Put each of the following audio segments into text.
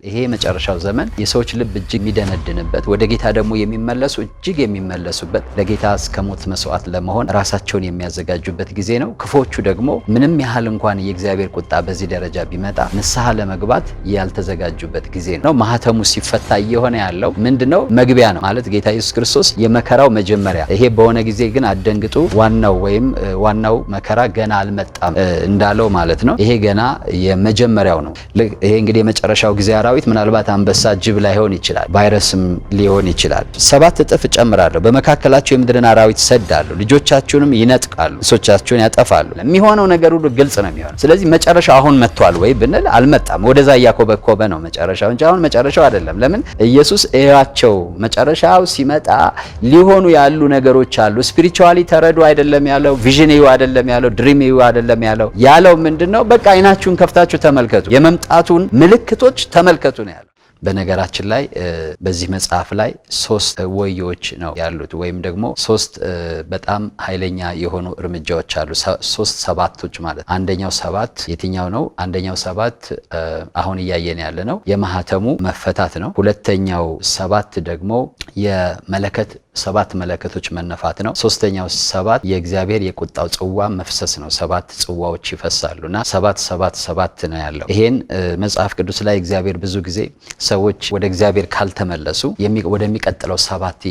ይሄ የመጨረሻው ዘመን የሰዎች ልብ እጅግ የሚደነድንበት ወደ ጌታ ደግሞ የሚመለሱ እጅግ የሚመለሱበት ለጌታ እስከ ሞት መስዋዕት ለመሆን ራሳቸውን የሚያዘጋጁበት ጊዜ ነው። ክፎቹ ደግሞ ምንም ያህል እንኳን የእግዚአብሔር ቁጣ በዚህ ደረጃ ቢመጣ ንስሐ ለመግባት ያልተዘጋጁበት ጊዜ ነው። ማህተሙ ሲፈታ እየሆነ ያለው ምንድነው? መግቢያ ነው ማለት ጌታ ኢየሱስ ክርስቶስ የመከራው መጀመሪያ። ይሄ በሆነ ጊዜ ግን አደንግጡ፣ ዋናው መከራ ገና አልመጣም እንዳለው ማለት ነው። ይሄ ገና የመጀመሪያው ነው። ይሄ እንግዲህ የመጨረሻው ጊዜ አራዊት ምናልባት አንበሳ፣ ጅብ ላይሆን ይችላል፣ ቫይረስም ሊሆን ይችላል። 7 እጥፍ እጨምራለሁ፣ በመካከላቸው የምድርን አራዊት ሰዳለሁ፣ ልጆቻችሁንም ይነጥቃሉ፣ እንስሶቻችሁን ያጠፋሉ። የሚሆነው ነገር ሁሉ ግልጽ ነው የሚሆነው። ስለዚህ መጨረሻው አሁን መጥቷል ወይ ብንል አልመጣም። ወደዛ እያኮበኮበ ነው መጨረሻው እንጂ አሁን መጨረሻው አይደለም። ለምን? ኢየሱስ እያቸው መጨረሻው ሲመጣ ሊሆኑ ያሉ ነገሮች አሉ። ስፒሪቹዋሊ ተረዱ አይደለም ያለው፣ ቪዥን እዩ አይደለም ያለው፣ ድሪም እዩ አይደለም ያለው ምንድነው? በቃ አይናችሁን ከፍታችሁ ተመልከቱ፣ የመምጣቱን ምልክቶች ተመልከቱ ነው ያለው። በነገራችን ላይ በዚህ መጽሐፍ ላይ 3 ወዮች ነው ያሉት፣ ወይም ደግሞ 3 በጣም ኃይለኛ የሆኑ እርምጃዎች አሉ። 3 ሰባቶች ማለት። አንደኛው 7 የትኛው ነው? አንደኛው 7 አሁን እያየን ያለ ነው የማህተሙ መፈታት ነው። ሁለተኛው 7 ደግሞ የመለከት 7 መለከቶች መነፋት ነው። ሶስተኛው 7 የእግዚአብሔር የቁጣው ጽዋ መፍሰስ ነው። 7 ጽዋዎች ይፈሳሉና 7 ነው ያለው። ይሄን መጽሐፍ ቅዱስ ላይ እግዚአብሔር ብዙ ጊዜ ሰዎች ወደ እግዚአብሔር ካልተመለሱ ወደሚቀጥለው 7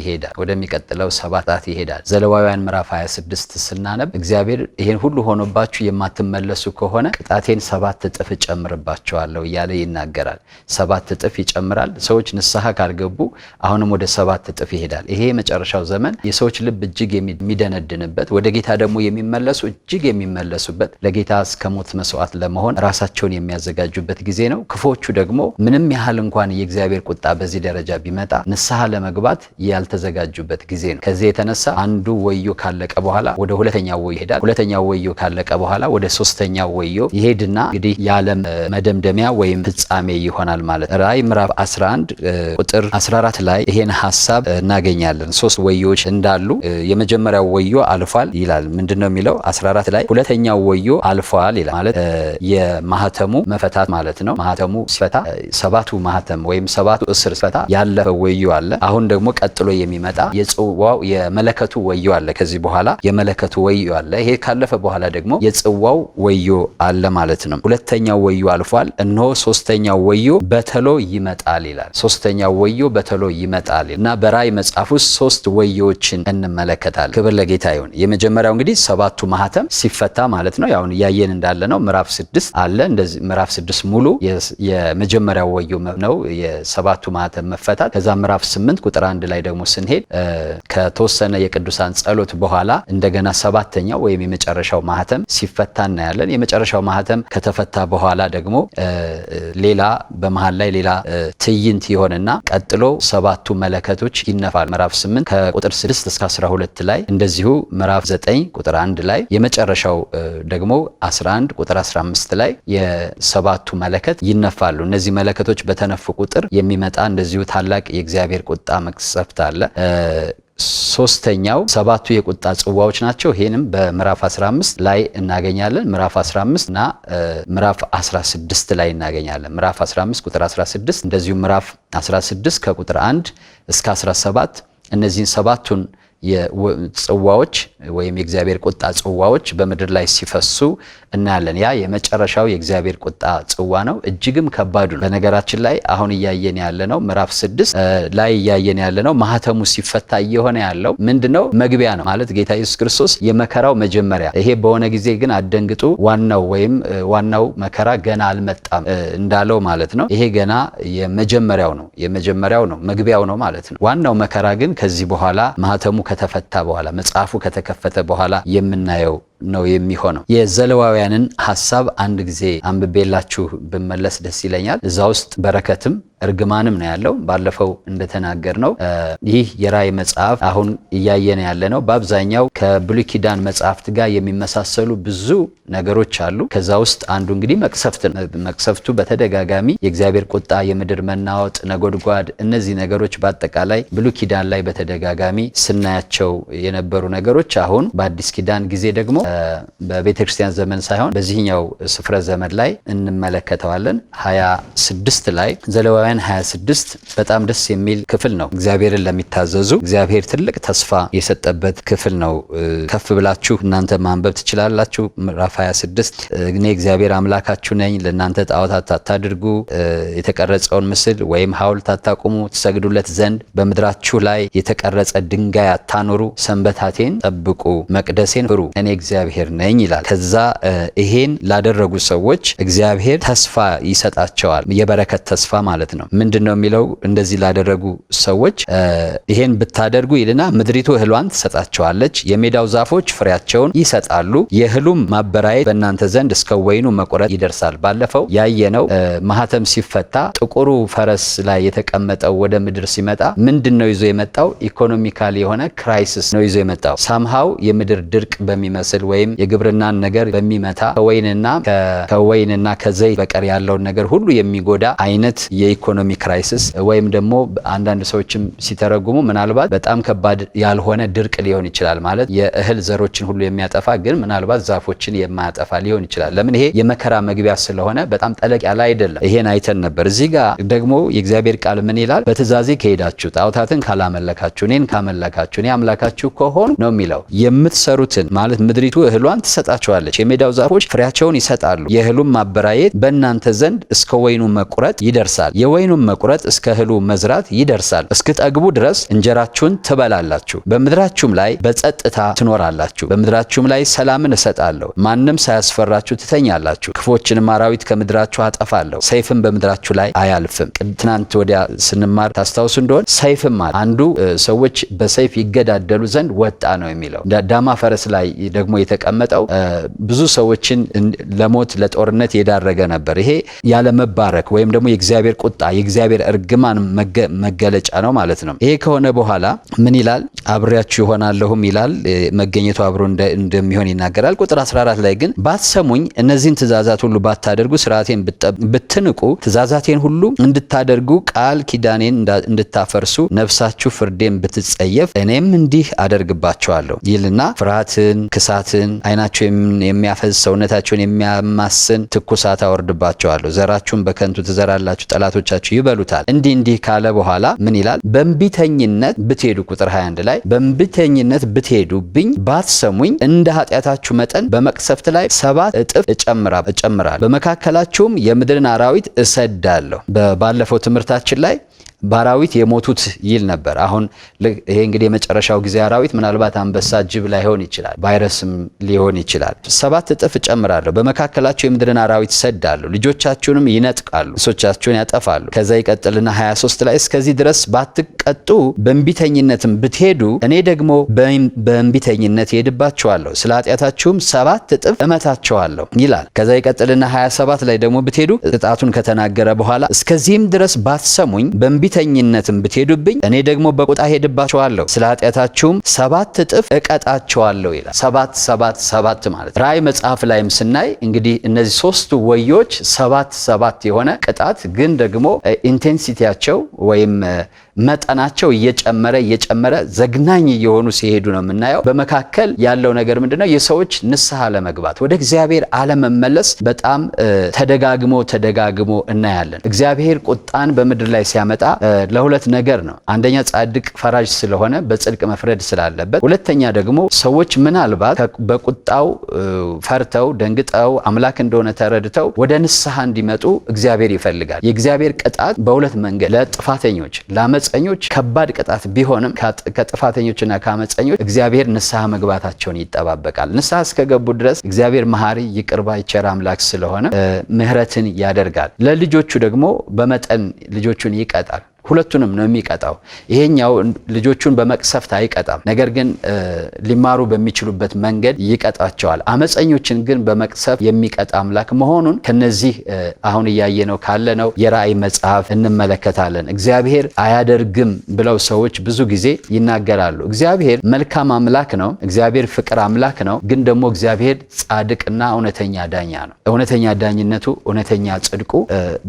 ይሄዳል። ዘሌዋውያን ምዕራፍ 26 ስናነብ እግዚአብሔር ይሄን ሁሉ ሆኖባችሁ የማትመለሱ ከሆነ ቅጣቴን 7 እጥፍ እጨምርባቸዋለሁ እያለ ይናገራል። 7 እጥፍ ይጨምራል። ሰዎች ንስሐ ካልገቡ አሁንም ወደ 7 እጥፍ ይሄዳል። ይሄ የመጨረሻው ዘመን የሰዎች ልብ እጅግ የሚደነድንበት ወደ ጌታ ደግሞ የሚመለሱ እጅግ የሚመለሱበት ለጌታ እስከ ሞት መስዋዕት ለመሆን ራሳቸውን የሚያዘጋጁበት ጊዜ ነው። ክፎቹ ደግሞ ምንም ያህል እንኳን የእግዚአብሔር ቁጣ በዚህ ደረጃ ቢመጣ ንስሐ ለመግባት ያልተዘጋጁበት ጊዜ ነው። ከዚህ የተነሳ አንዱ ወዮ ካለቀ በኋላ ወደ ሁለተኛው ወዮ ይሄዳል። ሁለተኛው ወዮ ካለቀ በኋላ ወደ ሶስተኛው ወዮ ይሄድና እንግዲህ የዓለም መደምደሚያ ወይም ፍጻሜ ይሆናል ማለት። ራዕይ ምዕራፍ 11 ቁጥር 14 ላይ ይሄን ሐሳብ እናገኛለን። 3 ወዮች እንዳሉ የመጀመሪያው ወዮ አልፏል ይላል። ምንድነው የሚለው? 14 ላይ ሁለተኛው ወዮ አልፏል ይላል። ማለት የማህተሙ መፈታት ማለት ነው። ማህተሙ ሲፈታ 7ቱ ማህተም ወይም 7ቱ እስር ሲፈታ ያለፈ ወዮ አለ። አሁን ደግሞ ቀጥሎ የሚመጣ የጽዋው የመለከቱ ወዮ አለ። ከዚህ በኋላ የመለከቱ ወዮ አለ። ይሄ ካለፈ በኋላ ደግሞ የጽዋው ወዮ አለ ማለት ነው። ሁለተኛው ወዮ አልፏል፣ እነሆ ሶስተኛው ወዮ በተሎ ይመጣል ይላል። ሶስተኛው ወዮ በተሎ ይመጣል እና በራዕይ መጽሐፍ ውስጥ 3 ወዮችን እንመለከታለን። ክብር ለጌታ ይሁን። የመጀመሪያው እንግዲህ 7ቱ ማህተም ሲፈታ ማለት ነው። ያው ያየን እንዳለ ነው። ምዕራፍ 6 አለ። እንደዚህ ምዕራፍ 6 ሙሉ የመጀመሪያው ወዮ ነው የ7ቱ ማህተም መፈታት። ከዛ ምዕራፍ 8 ቁጥር 1 ላይ ደግሞ ስንሄድ ከተወሰነ የቅዱሳን ጸሎት በኋላ እንደገና 7ኛው ወይም የመጨረሻው ማህተም ሲፈታ እናያለን። የመጨረሻው ማህተም ከተፈታ በኋላ ደግሞ ሌላ በመሃል ላይ ሌላ ትዕይንት ይሆንና ቀጥሎ 7ቱ መለከቶች ይነፋል። ምዕራፍ 8 ከቁጥር 6 እስከ 12 ላይ፣ እንደዚሁ ምዕራፍ 9 ቁጥር 1 ላይ፣ የመጨረሻው ደግሞ 11 ቁጥር 15 ላይ የ7ቱ መለከት ይነፋሉ። እነዚህ መለከቶች በተነፉ ቁጥር የሚመጣ እንደዚሁ ታላቅ የእግዚአብሔር ቁጣ መቅሰፍት አለ። ሶስተኛው 7ቱ የቁጣ ጽዋዎች ናቸው። ይሄንም በምዕራፍ 15 ላይ እናገኛለን። ምዕራፍ 15 እና ምዕራፍ 16 ላይ እናገኛለን። ምዕራፍ 15 ቁጥር 16 እንደዚሁ ምዕራፍ 16 ከቁጥር 1 እስከ 17 እነዚህን 7ቱን የጽዋዎች ወይም የእግዚአብሔር ቁጣ ጽዋዎች በምድር ላይ ሲፈሱ እናያለን። ያ የመጨረሻው የእግዚአብሔር ቁጣ ጽዋ ነው። እጅግም ከባዱ ነው። በነገራችን ላይ አሁን እያየን ያለ ነው ምዕራፍ 6 ላይ እያየን ያለ ነው ማህተሙ ሲፈታ እየሆነ ያለው ምንድነው? መግቢያ ነው ማለት ጌታ ኢየሱስ ክርስቶስ የመከራው መጀመሪያ። ይሄ በሆነ ጊዜ ግን አደንግጡ፣ ዋናው መከራ ገና አልመጣም እንዳለው ማለት ነው። ይሄ ገና የመጀመሪያው ነው፣ መግቢያው ነው ማለት ነው። ዋናው መከራ ግን ከዚህ በኋላ ማህተሙ ከተፈታ በኋላ መጽሐፉ ከተከፈተ በኋላ የምናየው ነው የሚሆነው። የዘሌዋውያንን ሐሳብ አንድ ጊዜ አንብቤላችሁ ብመለስ ደስ ይለኛል። እዛ ውስጥ በረከትም እርግማንም ነው ያለው። ባለፈው እንደተናገር ነው ይህ የራዕይ መጽሐፍ አሁን እያየን ያለ ነው። በአብዛኛው ከብሉይ ኪዳን መጽሐፍት ጋር የሚመሳሰሉ ብዙ ነገሮች አሉ። ከዛ ውስጥ አንዱ እንግዲህ መቅሰፍቱ በተደጋጋሚ የእግዚአብሔር ቁጣ፣ የምድር መናወጥ፣ ነጎድጓድ፣ እነዚህ ነገሮች በአጠቃላይ ብሉይ ኪዳን ላይ በተደጋጋሚ ስናያቸው የነበሩ ነገሮች አሁን በአዲስ ኪዳን ጊዜ ደግሞ በቤተክርስቲያን ዘመን ሳይሆን በዚህኛው ስፍረ ዘመን ላይ እንመለከተዋለን። 26 ላይ ዘሌዋውያን 26 በጣም ደስ የሚል ክፍል ነው። እግዚአብሔርን ለሚታዘዙ እግዚአብሔር ትልቅ ተስፋ የሰጠበት ክፍል ነው። ከፍ ብላችሁ እናንተ ማንበብ ትችላላችሁ። ምዕራፍ 26 እኔ እግዚአብሔር አምላካችሁ ነኝ፣ ለእናንተ ጣዖታት አታድርጉ፣ የተቀረጸውን ምስል ወይም ሐውልት አታቁሙ፣ ትሰግዱለት ዘንድ በምድራችሁ ላይ የተቀረጸ ድንጋይ አታኑሩ፣ ሰንበታቴን ጠብቁ፣ መቅደሴን ፍሩ፣ እኔ እግዚአብሔር ነኝ ይላል። ከዛ ይሄን ላደረጉ ሰዎች እግዚአብሔር ተስፋ ይሰጣቸዋል። የበረከት ተስፋ ማለት ነው። ምንድነው የሚለው? እንደዚህ ላደረጉ ሰዎች ይሄን ብታደርጉ ይልና ምድሪቱ እህሏን ትሰጣቸዋለች፣ የሜዳው ዛፎች ፍሬያቸውን ይሰጣሉ፣ የእህሉም ማበራየት በእናንተ ዘንድ እስከ ወይኑ መቆረጥ ይደርሳል። ባለፈው ያየነው ማህተም ሲፈታ ጥቁሩ ፈረስ ላይ የተቀመጠው ወደ ምድር ሲመጣ ምንድነው ይዞ የመጣው? ኢኮኖሚካል የሆነ ክራይሲስ ነው ይዞ የመጣው። ሳምሃው የምድር ድርቅ በሚመስል ወይም የግብርናን ነገር በሚመታ ከወይንና ከዘይት በቀር ያለውን ነገር ሁሉ የሚጎዳ አይነት የኢኮኖሚ ክራይሲስ ወይም ደግሞ አንዳንድ ሰዎችም ሲተረጉሙ ምናልባት በጣም ከባድ ያልሆነ ድርቅ ሊሆን ይችላል። ማለት የእህል ዘሮችን ሁሉ የሚያጠፋ ግን ምናልባት ዛፎችን የማያጠፋ ሊሆን ይችላል። ለምን? ይሄ የመከራ መግቢያ ስለሆነ በጣም ጠለቅ ያለ አይደለም። ይሄን አይተን ነበር። እዚህ ጋር ደግሞ የእግዚአብሔር ቃል ምን ይላል? በትእዛዜ ከሄዳችሁ ጣዖታትን ካላመለካችሁ እኔን ካመለካችሁ እኔ አምላካችሁ ከሆኑ ነው የሚለው። የምትሰሩትን ማለት ምድሪቱ እህሏን ትሰጣችኋለች፣ የሜዳው ዛፎች ፍሬያቸውን ይሰጣሉ፣ የእህሉም ማበራየት በእናንተ ዘንድ እስከ ወይኑ መቁረጥ ይደርሳል፣ የወይኑም መቁረጥ እስከ እህሉ መዝራት ይደርሳል። እስክጠግቡ ድረስ እንጀራችሁን ትበላላችሁ፣ በምድራችሁም ላይ በጸጥታ ትኖራላችሁ። በምድራችሁም ላይ ሰላምን እሰጣለሁ፣ ማንም ሳያስፈራችሁ ትተኛላችሁ። ክፎችንም አራዊት ከምድራችሁ አጠፋለሁ፣ ሰይፍም በምድራችሁ ላይ አያልፍም። ትናንት ወዲያ ስንማር ታስታውሱ እንደሆን ሰይፍም አለ። አንዱ ሰዎች በሰይፍ ይገዳደሉ ዘንድ ወጣ ነው የሚለው። ዳማ ፈረስ ላይ ደግሞ የተቀመጠው ብዙ ሰዎችን ለሞት ለጦርነት የዳረገ ነበር። ይሄ ያለ መባረክ ወይም ደግሞ የእግዚአብሔር ቁጣ የእግዚአብሔር እርግማን መገለጫ ነው ማለት ነው። ይሄ ከሆነ በኋላ ምን ይላል? አብሬያችሁ ይሆናለሁም ይላል። መገኘቱ አብሮ እንደሚሆን ይናገራል። ቁጥር 14 ላይ ግን ባትሰሙኝ፣ እነዚህን ትእዛዛት ሁሉ ባታደርጉ፣ ስርዓቴን ብትንቁ፣ ትእዛዛቴን ሁሉ እንድታደርጉ፣ ቃል ኪዳኔን እንድታፈርሱ፣ ነፍሳችሁ ፍርዴን ብትጸየፍ እኔም እንዲህ አደርግባቸዋለሁ ይልና ፍርሃትን፣ ክሳትን፣ ዓይናቸው የሚያፈዝ ሰውነታቸውን የሚያማስን ትኩሳት አወርድባቸዋለሁ። ዘራችሁን በከንቱ ትዘራላችሁ፣ ጠላቶቻችሁ ይበሉታል። እንዲህ ካለ በኋላ ምን ይላል? በእንቢተኝነት ብትሄዱ፣ ቁጥር 21 ላይ በእንቢተኝነት ብትሄዱብኝ ባትሰሙኝ፣ እንደ ኃጢአታችሁ መጠን በመቅሰፍት ላይ 7 እጥፍ እጨምራለሁ፣ በመካከላችሁም የምድርን አራዊት እሰዳለሁ። ባለፈው ትምህርታችን ላይ በአራዊት የሞቱት ይል ነበር። አሁን ይሄ እንግዲህ የመጨረሻው ጊዜ አራዊት ምናልባት አንበሳ፣ ጅብ ላይሆን ይችላል፣ ቫይረስም ሊሆን ይችላል። 7 እጥፍ እጨምራለሁ፣ በመካከላቸው የምድርን አራዊት ሰዳለሁ፣ ልጆቻችሁንም ይነጥቃሉ፣ እንስሶቻችሁን ያጠፋሉ። ከዛ ይቀጥልና 23 ላይ እስከዚህ ድረስ ባትቀጡ በእንቢተኝነትም ብትሄዱ እኔ ደግሞ በእንቢተኝነት ሄድባችኋለሁ፣ ስለ ኃጢአታችሁም 7 እጥፍ እመታችኋለሁ ይላል። ከዛ ይቀጥልና 27 ላይ ደግሞ ብትሄዱ ቅጣቱን ከተናገረ በኋላ እስከዚህም ድረስ ባትሰሙኝ በእንቢተኝነትም ብትሄዱብኝ እኔ ደግሞ በቁጣ ሄድባችኋለሁ፣ ስለ ኃጢአታችሁም 7 እጥፍ እቀጣችኋለሁ ይላል። 7 ማለት ራእይ መጽሐፍ ላይም ስናይ እንግዲህ እነዚህ 3ቱ ወዮች 7 የሆነ ቅጣት ግን ደግሞ ኢንቴንሲቲያቸው ወይም መጠናቸው እየጨመረ ዘግናኝ እየሆኑ ሲሄዱ ነው የምናየው። በመካከል ያለው ነገር ምንድነው? የሰዎች ንስሐ ለመግባት ወደ እግዚአብሔር አለመመለስ በጣም ተደጋግሞ እናያለን። እግዚአብሔር ቁጣን በምድር ላይ ሲያመጣ ለሁለት ነገር ነው። አንደኛ ጻድቅ ፈራጅ ስለሆነ በጽድቅ መፍረድ ስላለበት፣ ሁለተኛ ደግሞ ሰዎች ምናልባት በቁጣው ፈርተው ደንግጠው አምላክ እንደሆነ ተረድተው ወደ ንስሐ እንዲመጡ እግዚአብሔር ይፈልጋል። የእግዚአብሔር ቅጣት በሁለት መንገድ ለጥፋተኞች ለአመፀኞች ከባድ ቅጣት ቢሆንም ከጥፋተኞችና ከአመፀኞች እግዚአብሔር ንስሐ መግባታቸውን ይጠባበቃል። ንስሐ እስከገቡ ድረስ እግዚአብሔር መሐሪ ይቅር ባይ ቸር አምላክ ስለሆነ ምሕረትን ያደርጋል። ለልጆቹ ደግሞ በመጠን ልጆቹን ይቀጣል። ሁለቱንም ነው የሚቀጣው። ይሄኛው ልጆቹን በመቅሰፍት አይቀጣም፣ ነገር ግን ሊማሩ በሚችሉበት መንገድ ይቀጣቸዋል። አመፀኞችን ግን በመቅሰፍ የሚቀጣ አምላክ መሆኑን ከነዚህ አሁን እያየነው ካለነው የራእይ መጽሐፍ እንመለከታለን። እግዚአብሔር አያደርግም ብለው ሰዎች ብዙ ጊዜ ይናገራሉ። እግዚአብሔር መልካም አምላክ ነው። እግዚአብሔር ፍቅር አምላክ ነው። ግን ደግሞ እግዚአብሔር ጻድቅና እውነተኛ ዳኛ ነው። እውነተኛ ዳኝነቱ፣ እውነተኛ ጽድቁ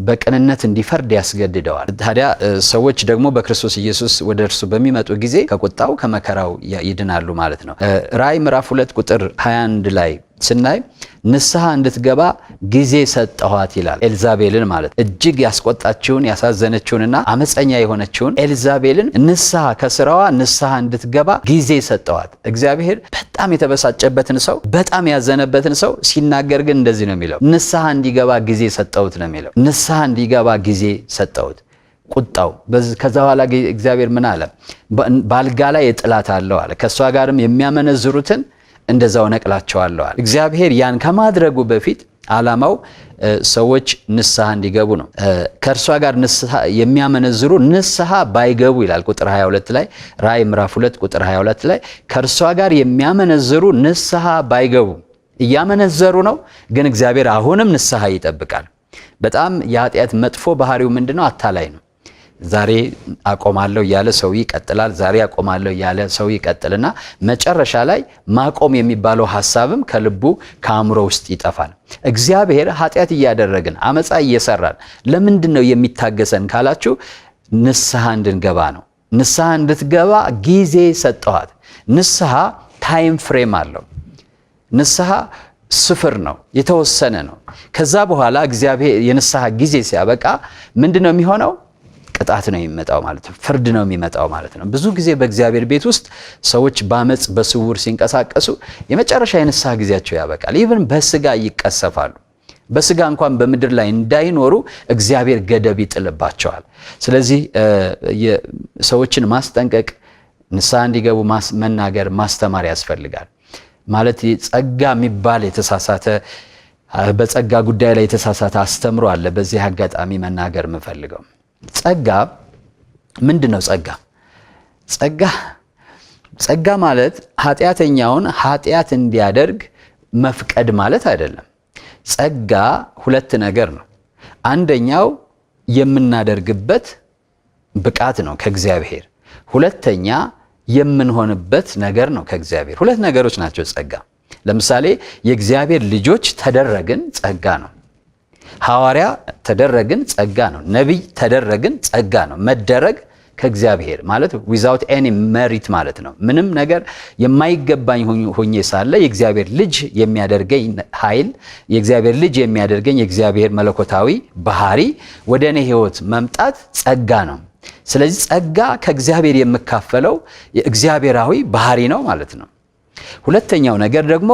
በቅንነት እንዲፈርድ ያስገድደዋል። ታዲያ ሰዎች ደግሞ በክርስቶስ ኢየሱስ ወደ እርሱ በሚመጡ ጊዜ ከቁጣው ከመከራው ይድናሉ ማለት ነው። ራእይ ምዕራፍ 2 ቁጥር 21 ላይ ስናይ ንስሐ እንድትገባ ጊዜ ሰጠኋት ይላል። ኤልዛቤልን ማለት እጅግ ያስቆጣችውን ያሳዘነችውንና አመፀኛ የሆነችውን ኤልዛቤልን ንስሐ ከስራዋ ንስሐ እንድትገባ ጊዜ ሰጠኋት። እግዚአብሔር በጣም የተበሳጨበትን ሰው በጣም ያዘነበትን ሰው ሲናገር ግን እንደዚህ ነው የሚለው፣ ንስሐ እንዲገባ ጊዜ ሰጠሁት ነው የሚለው። ንስሐ እንዲገባ ጊዜ ሰጠሁት። ቁጣው ከዛ በኋላ እግዚአብሔር ምን አለ? ባልጋ ላይ የጥላት አለው አለ። ከእሷ ጋርም የሚያመነዝሩትን እንደዛው ነቅላቸዋለሁ አለ። እግዚአብሔር ያን ከማድረጉ በፊት ዓላማው ሰዎች ንስሐ እንዲገቡ ነው። ከእርሷ ጋር ንስሐ የሚያመነዝሩ ንስሐ ባይገቡ ይላል ቁጥር 22 ላይ ራእይ ምዕራፍ 2 ቁጥር 22 ላይ ከእርሷ ጋር የሚያመነዝሩ ንስሐ ባይገቡ። እያመነዘሩ ነው፣ ግን እግዚአብሔር አሁንም ንስሐ ይጠብቃል። በጣም የኃጢአት መጥፎ ባህሪው ምንድነው? አታላይ ነው። ዛሬ አቆማለሁ እያለ ሰው ይቀጥላል። ዛሬ አቆማለሁ እያለ ሰው ይቀጥልና መጨረሻ ላይ ማቆም የሚባለው ሐሳብም ከልቡ ከአእምሮ ውስጥ ይጠፋል። እግዚአብሔር ኃጢአት እያደረግን አመፃ እየሰራን ለምንድን ነው የሚታገሰን ካላችሁ ንስሐ እንድንገባ ነው። ንስሐ እንድትገባ ጊዜ ሰጠኋት። ንስሐ ታይም ፍሬም አለው። ንስሐ ስፍር ነው፣ የተወሰነ ነው። ከዛ በኋላ እግዚአብሔር የንስሐ ጊዜ ሲያበቃ ምንድን ነው የሚሆነው? ቅጣት ነው የሚመጣው ማለት ነው። ፍርድ ነው የሚመጣው ማለት ነው። ብዙ ጊዜ በእግዚአብሔር ቤት ውስጥ ሰዎች በአመፅ በስውር ሲንቀሳቀሱ የመጨረሻ የንስሐ ጊዜያቸው ያበቃል። ኢቭን በስጋ ይቀሰፋሉ። በስጋ እንኳን በምድር ላይ እንዳይኖሩ እግዚአብሔር ገደብ ይጥልባቸዋል። ስለዚህ ሰዎችን ማስጠንቀቅ፣ ንስሐ እንዲገቡ መናገር፣ ማስተማር ያስፈልጋል። ማለት ጸጋ የሚባል የተሳሳተ በጸጋ ጉዳይ ላይ የተሳሳተ አስተምሮ አለ። በዚህ አጋጣሚ መናገር የምፈልገው ጸጋ ምንድን ነው? ጸጋ ማለት ኃጢአተኛውን ኃጢአት እንዲያደርግ መፍቀድ ማለት አይደለም። ጸጋ ሁለት ነገር ነው። አንደኛው የምናደርግበት ብቃት ነው ከእግዚአብሔር። ሁለተኛ የምንሆንበት ነገር ነው ከእግዚአብሔር። ሁለት ነገሮች ናቸው ጸጋ። ለምሳሌ የእግዚአብሔር ልጆች ተደረግን፣ ጸጋ ነው። ሐዋርያ ተደረግን፣ ጸጋ ነው። ነቢይ ተደረግን፣ ጸጋ ነው። መደረግ ከእግዚአብሔር ማለት ዊዛውት ኤኒ መሪት ማለት ነው። ምንም ነገር የማይገባኝ ሆኜ ሳለ የእግዚአብሔር ልጅ የሚያደርገኝ ኃይል፣ የእግዚአብሔር ልጅ የሚያደርገኝ የእግዚአብሔር መለኮታዊ ባህሪ ወደ እኔ ሕይወት መምጣት ጸጋ ነው። ስለዚህ ጸጋ ከእግዚአብሔር የምካፈለው የእግዚአብሔራዊ ባህሪ ነው ማለት ነው። ሁለተኛው ነገር ደግሞ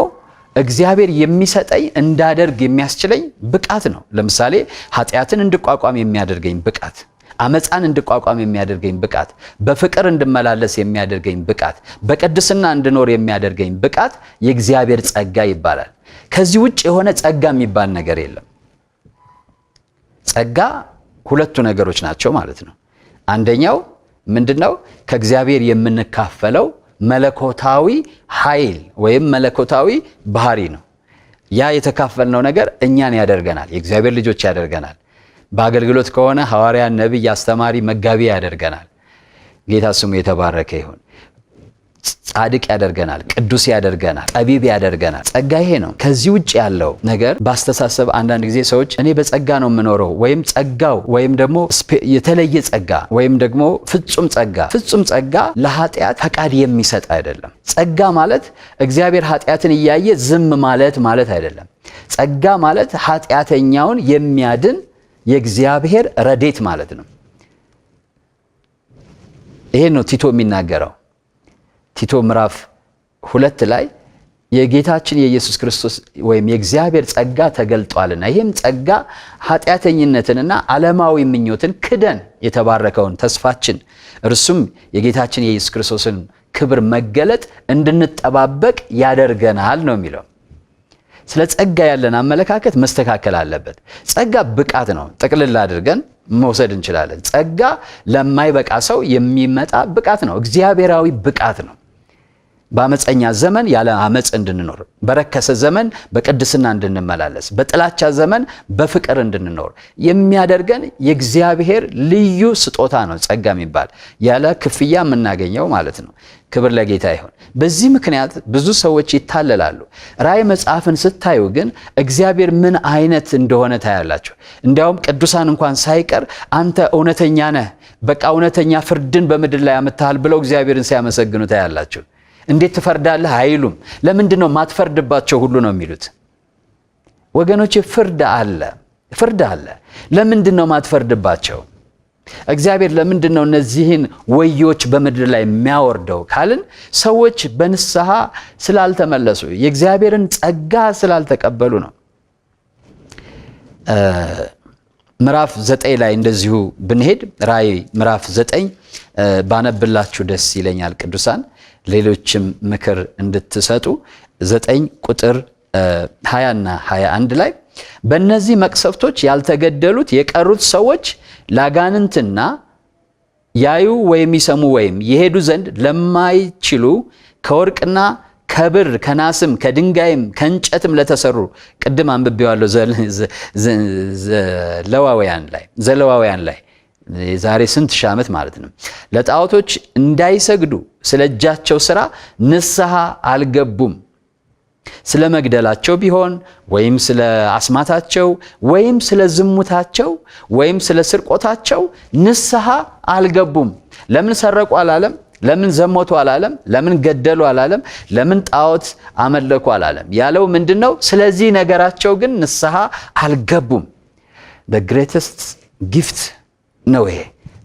እግዚአብሔር የሚሰጠኝ እንዳደርግ የሚያስችለኝ ብቃት ነው። ለምሳሌ ኃጢአትን እንድቋቋም የሚያደርገኝ ብቃት፣ አመፃን እንድቋቋም የሚያደርገኝ ብቃት፣ በፍቅር እንድመላለስ የሚያደርገኝ ብቃት፣ በቅድስና እንድኖር የሚያደርገኝ ብቃት የእግዚአብሔር ጸጋ ይባላል። ከዚህ ውጭ የሆነ ጸጋ የሚባል ነገር የለም። ጸጋ ሁለቱ ነገሮች ናቸው ማለት ነው። አንደኛው ምንድነው? ከእግዚአብሔር የምንካፈለው መለኮታዊ ኃይል ወይም መለኮታዊ ባህሪ ነው። ያ የተካፈልነው ነገር እኛን ያደርገናል፣ የእግዚአብሔር ልጆች ያደርገናል። በአገልግሎት ከሆነ ሐዋርያ፣ ነቢይ፣ አስተማሪ፣ መጋቢ ያደርገናል። ጌታ ስሙ የተባረከ ይሁን። ጻድቅ ያደርገናል፣ ቅዱስ ያደርገናል፣ ጠቢብ ያደርገናል። ጸጋ ይሄ ነው። ከዚህ ውጭ ያለው ነገር በአስተሳሰብ አንዳንድ ጊዜ ሰዎች እኔ በጸጋ ነው የምኖረው ወይም ጸጋው ወይም ደግሞ የተለየ ጸጋ ወይም ደግሞ ፍጹም ጸጋ ለኃጢአት ፈቃድ የሚሰጥ አይደለም። ጸጋ ማለት እግዚአብሔር ኃጢአትን እያየ ዝም ማለት አይደለም። ጸጋ ማለት ኃጢአተኛውን የሚያድን የእግዚአብሔር ረዴት ማለት ነው። ይሄ ነው ቲቶ የሚናገረው። ቲቶ ምዕራፍ 2 ላይ የጌታችን የኢየሱስ ክርስቶስ ወይም የእግዚአብሔር ጸጋ ተገልጧልና ይህም ጸጋ ኃጢአተኝነትንና ዓለማዊ ምኞትን ክደን የተባረከውን ተስፋችን እርሱም የጌታችን የኢየሱስ ክርስቶስን ክብር መገለጥ እንድንጠባበቅ ያደርገናል ነው የሚለው። ስለ ጸጋ ያለን አመለካከት መስተካከል አለበት። ጸጋ ብቃት ነው፣ ጥቅልል አድርገን መውሰድ እንችላለን። ጸጋ ለማይበቃ ሰው የሚመጣ ብቃት ነው፣ እግዚአብሔራዊ ብቃት ነው። በአመፀኛ ዘመን ያለ አመፅ እንድንኖር፣ በረከሰ ዘመን በቅድስና እንድንመላለስ፣ በጥላቻ ዘመን በፍቅር እንድንኖር የሚያደርገን የእግዚአብሔር ልዩ ስጦታ ነው ጸጋ የሚባል ያለ ክፍያ የምናገኘው ማለት ነው። ክብር ለጌታ ይሁን። በዚህ ምክንያት ብዙ ሰዎች ይታለላሉ። ራእይ መጽሐፍን ስታዩ ግን እግዚአብሔር ምን አይነት እንደሆነ ታያላችሁ። እንዲያውም ቅዱሳን እንኳን ሳይቀር አንተ እውነተኛ ነህ፣ በቃ እውነተኛ ፍርድን በምድር ላይ አመጣሃል ብለው እግዚአብሔርን ሲያመሰግኑ ታያላችሁ። እንዴት ትፈርዳለህ አይሉም። ለምንድን ነው ማትፈርድባቸው ሁሉ ነው የሚሉት? ወገኖቼ ፍርድ አለ። ለምንድን ነው ማትፈርድባቸው? እግዚአብሔር ለምንድን ነው እነዚህን ወዮች በምድር ላይ የሚያወርደው ካልን ሰዎች በንስሐ ስላልተመለሱ የእግዚአብሔርን ጸጋ ስላልተቀበሉ ነው። ምዕራፍ 9 ላይ እንደዚሁ ብንሄድ ራእይ ምዕራፍ 9 ባነብላችሁ ደስ ይለኛል ቅዱሳን፣ ሌሎችም ምክር እንድትሰጡ 9 ቁጥር 20 እና 21 ላይ በእነዚህ መቅሰፍቶች ያልተገደሉት የቀሩት ሰዎች ላጋንንትና ያዩ ወይም ይሰሙ ወይም የሄዱ ዘንድ ለማይችሉ ከወርቅና ከብር ከናስም ከድንጋይም ከእንጨትም ለተሰሩ ቅድም አንብቤዋለሁ ዘለዋውያን ላይ የዛሬ ስንት ሺህ ዓመት ማለት ነው ለጣዖቶች እንዳይሰግዱ ስለ እጃቸው ሥራ ንስሐ አልገቡም። ስለ መግደላቸው ቢሆን ወይም ስለ አስማታቸው ወይም ስለ ዝሙታቸው ወይም ስለ ስርቆታቸው ንስሐ አልገቡም። ለምን ሰረቁ አላለም? ለምን ዘሞቱ አላለም? ለምን ገደሉ አላለም? ለምን ጣዖት አመለኩ አላለም? ያለው ምንድነው? ስለዚህ ነገራቸው ግን ንስሐ አልገቡም። the greatest gift ነው ይሄ።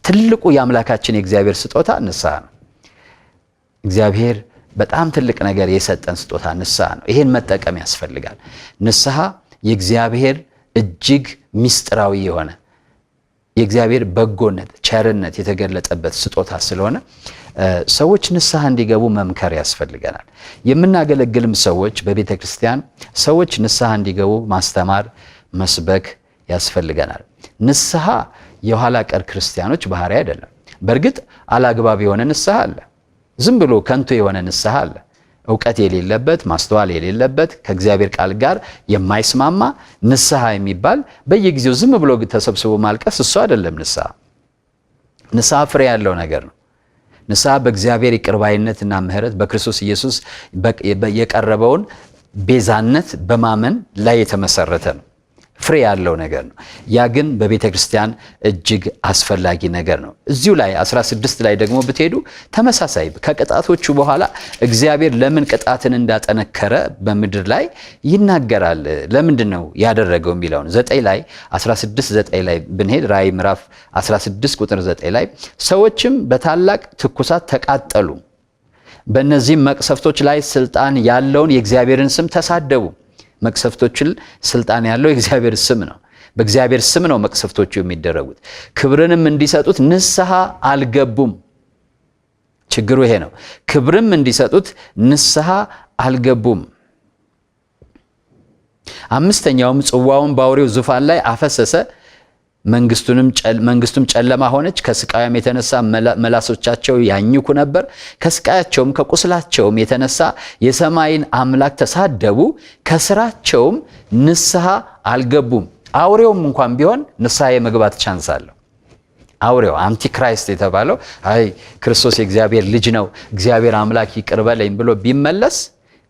ትልቁ የአምላካችን የእግዚአብሔር ስጦታ ንስሐ ነው። እግዚአብሔር በጣም ትልቅ ነገር የሰጠን ስጦታ ንስሐ ነው። ይሄን መጠቀም ያስፈልጋል። ንስሐ የእግዚአብሔር እጅግ ምስጢራዊ የሆነ የእግዚአብሔር በጎነት፣ ቸርነት የተገለጠበት ስጦታ ስለሆነ ሰዎች ንስሐ እንዲገቡ መምከር ያስፈልገናል። የምናገለግልም ሰዎች በቤተ ክርስቲያን ሰዎች ንስሐ እንዲገቡ ማስተማር፣ መስበክ ያስፈልገናል። ንስሐ የኋላ ቀር ክርስቲያኖች ባህሪ አይደለም። በእርግጥ አላግባብ የሆነ ንስሐ አለ። ዝም ብሎ ከንቱ የሆነ ንስሐ አለ። ዕውቀት የሌለበት፣ ማስተዋል የሌለበት፣ ከእግዚአብሔር ቃል ጋር የማይስማማ ንስሐ የሚባል በየጊዜው ዝም ብሎ ተሰብስቦ ማልቀስ እሱ አይደለም ንስሐ። ንስሐ ፍሬ ያለው ነገር ነው። ንስሐ በእግዚአብሔር ይቅርባይነትና ምሕረት በክርስቶስ ኢየሱስ የቀረበውን ቤዛነት በማመን ላይ የተመሰረተ ነው። ፍሬ ያለው ነገር ነው። ያ ግን በቤተ ክርስቲያን እጅግ አስፈላጊ ነገር ነው። እዚሁ ላይ 16 ላይ ደግሞ ብትሄዱ ተመሳሳይ ከቅጣቶቹ በኋላ እግዚአብሔር ለምን ቅጣትን እንዳጠነከረ በምድር ላይ ይናገራል። ለምንድን ነው ያደረገው የሚለውን 9 ላይ 16:9 ላይ ብንሄድ ራእይ ምዕራፍ 16 ቁጥር 9 ላይ ሰዎችም በታላቅ ትኩሳት ተቃጠሉ፣ በእነዚህም መቅሰፍቶች ላይ ስልጣን ያለውን የእግዚአብሔርን ስም ተሳደቡ። መቅሰፍቶችን ስልጣን ያለው የእግዚአብሔር ስም ነው። በእግዚአብሔር ስም ነው መቅሰፍቶቹ የሚደረጉት። ክብርንም እንዲሰጡት ንስሐ አልገቡም። ችግሩ ይሄ ነው። ክብርም እንዲሰጡት ንስሐ አልገቡም። አምስተኛውም ጽዋውን በአውሬው ዙፋን ላይ አፈሰሰ፣ መንግስቱም ጨለማ ሆነች። ከስቃያም የተነሳ መላሶቻቸው ያኝኩ ነበር። ከስቃያቸውም ከቁስላቸውም የተነሳ የሰማይን አምላክ ተሳደቡ፣ ከስራቸውም ንስሐ አልገቡም። አውሬውም እንኳን ቢሆን ንስሐ የመግባት ቻንስ አለው። አውሬው አንቲክራይስት የተባለው አይ ክርስቶስ የእግዚአብሔር ልጅ ነው፣ እግዚአብሔር አምላክ ይቅር በለኝ ብሎ ቢመለስ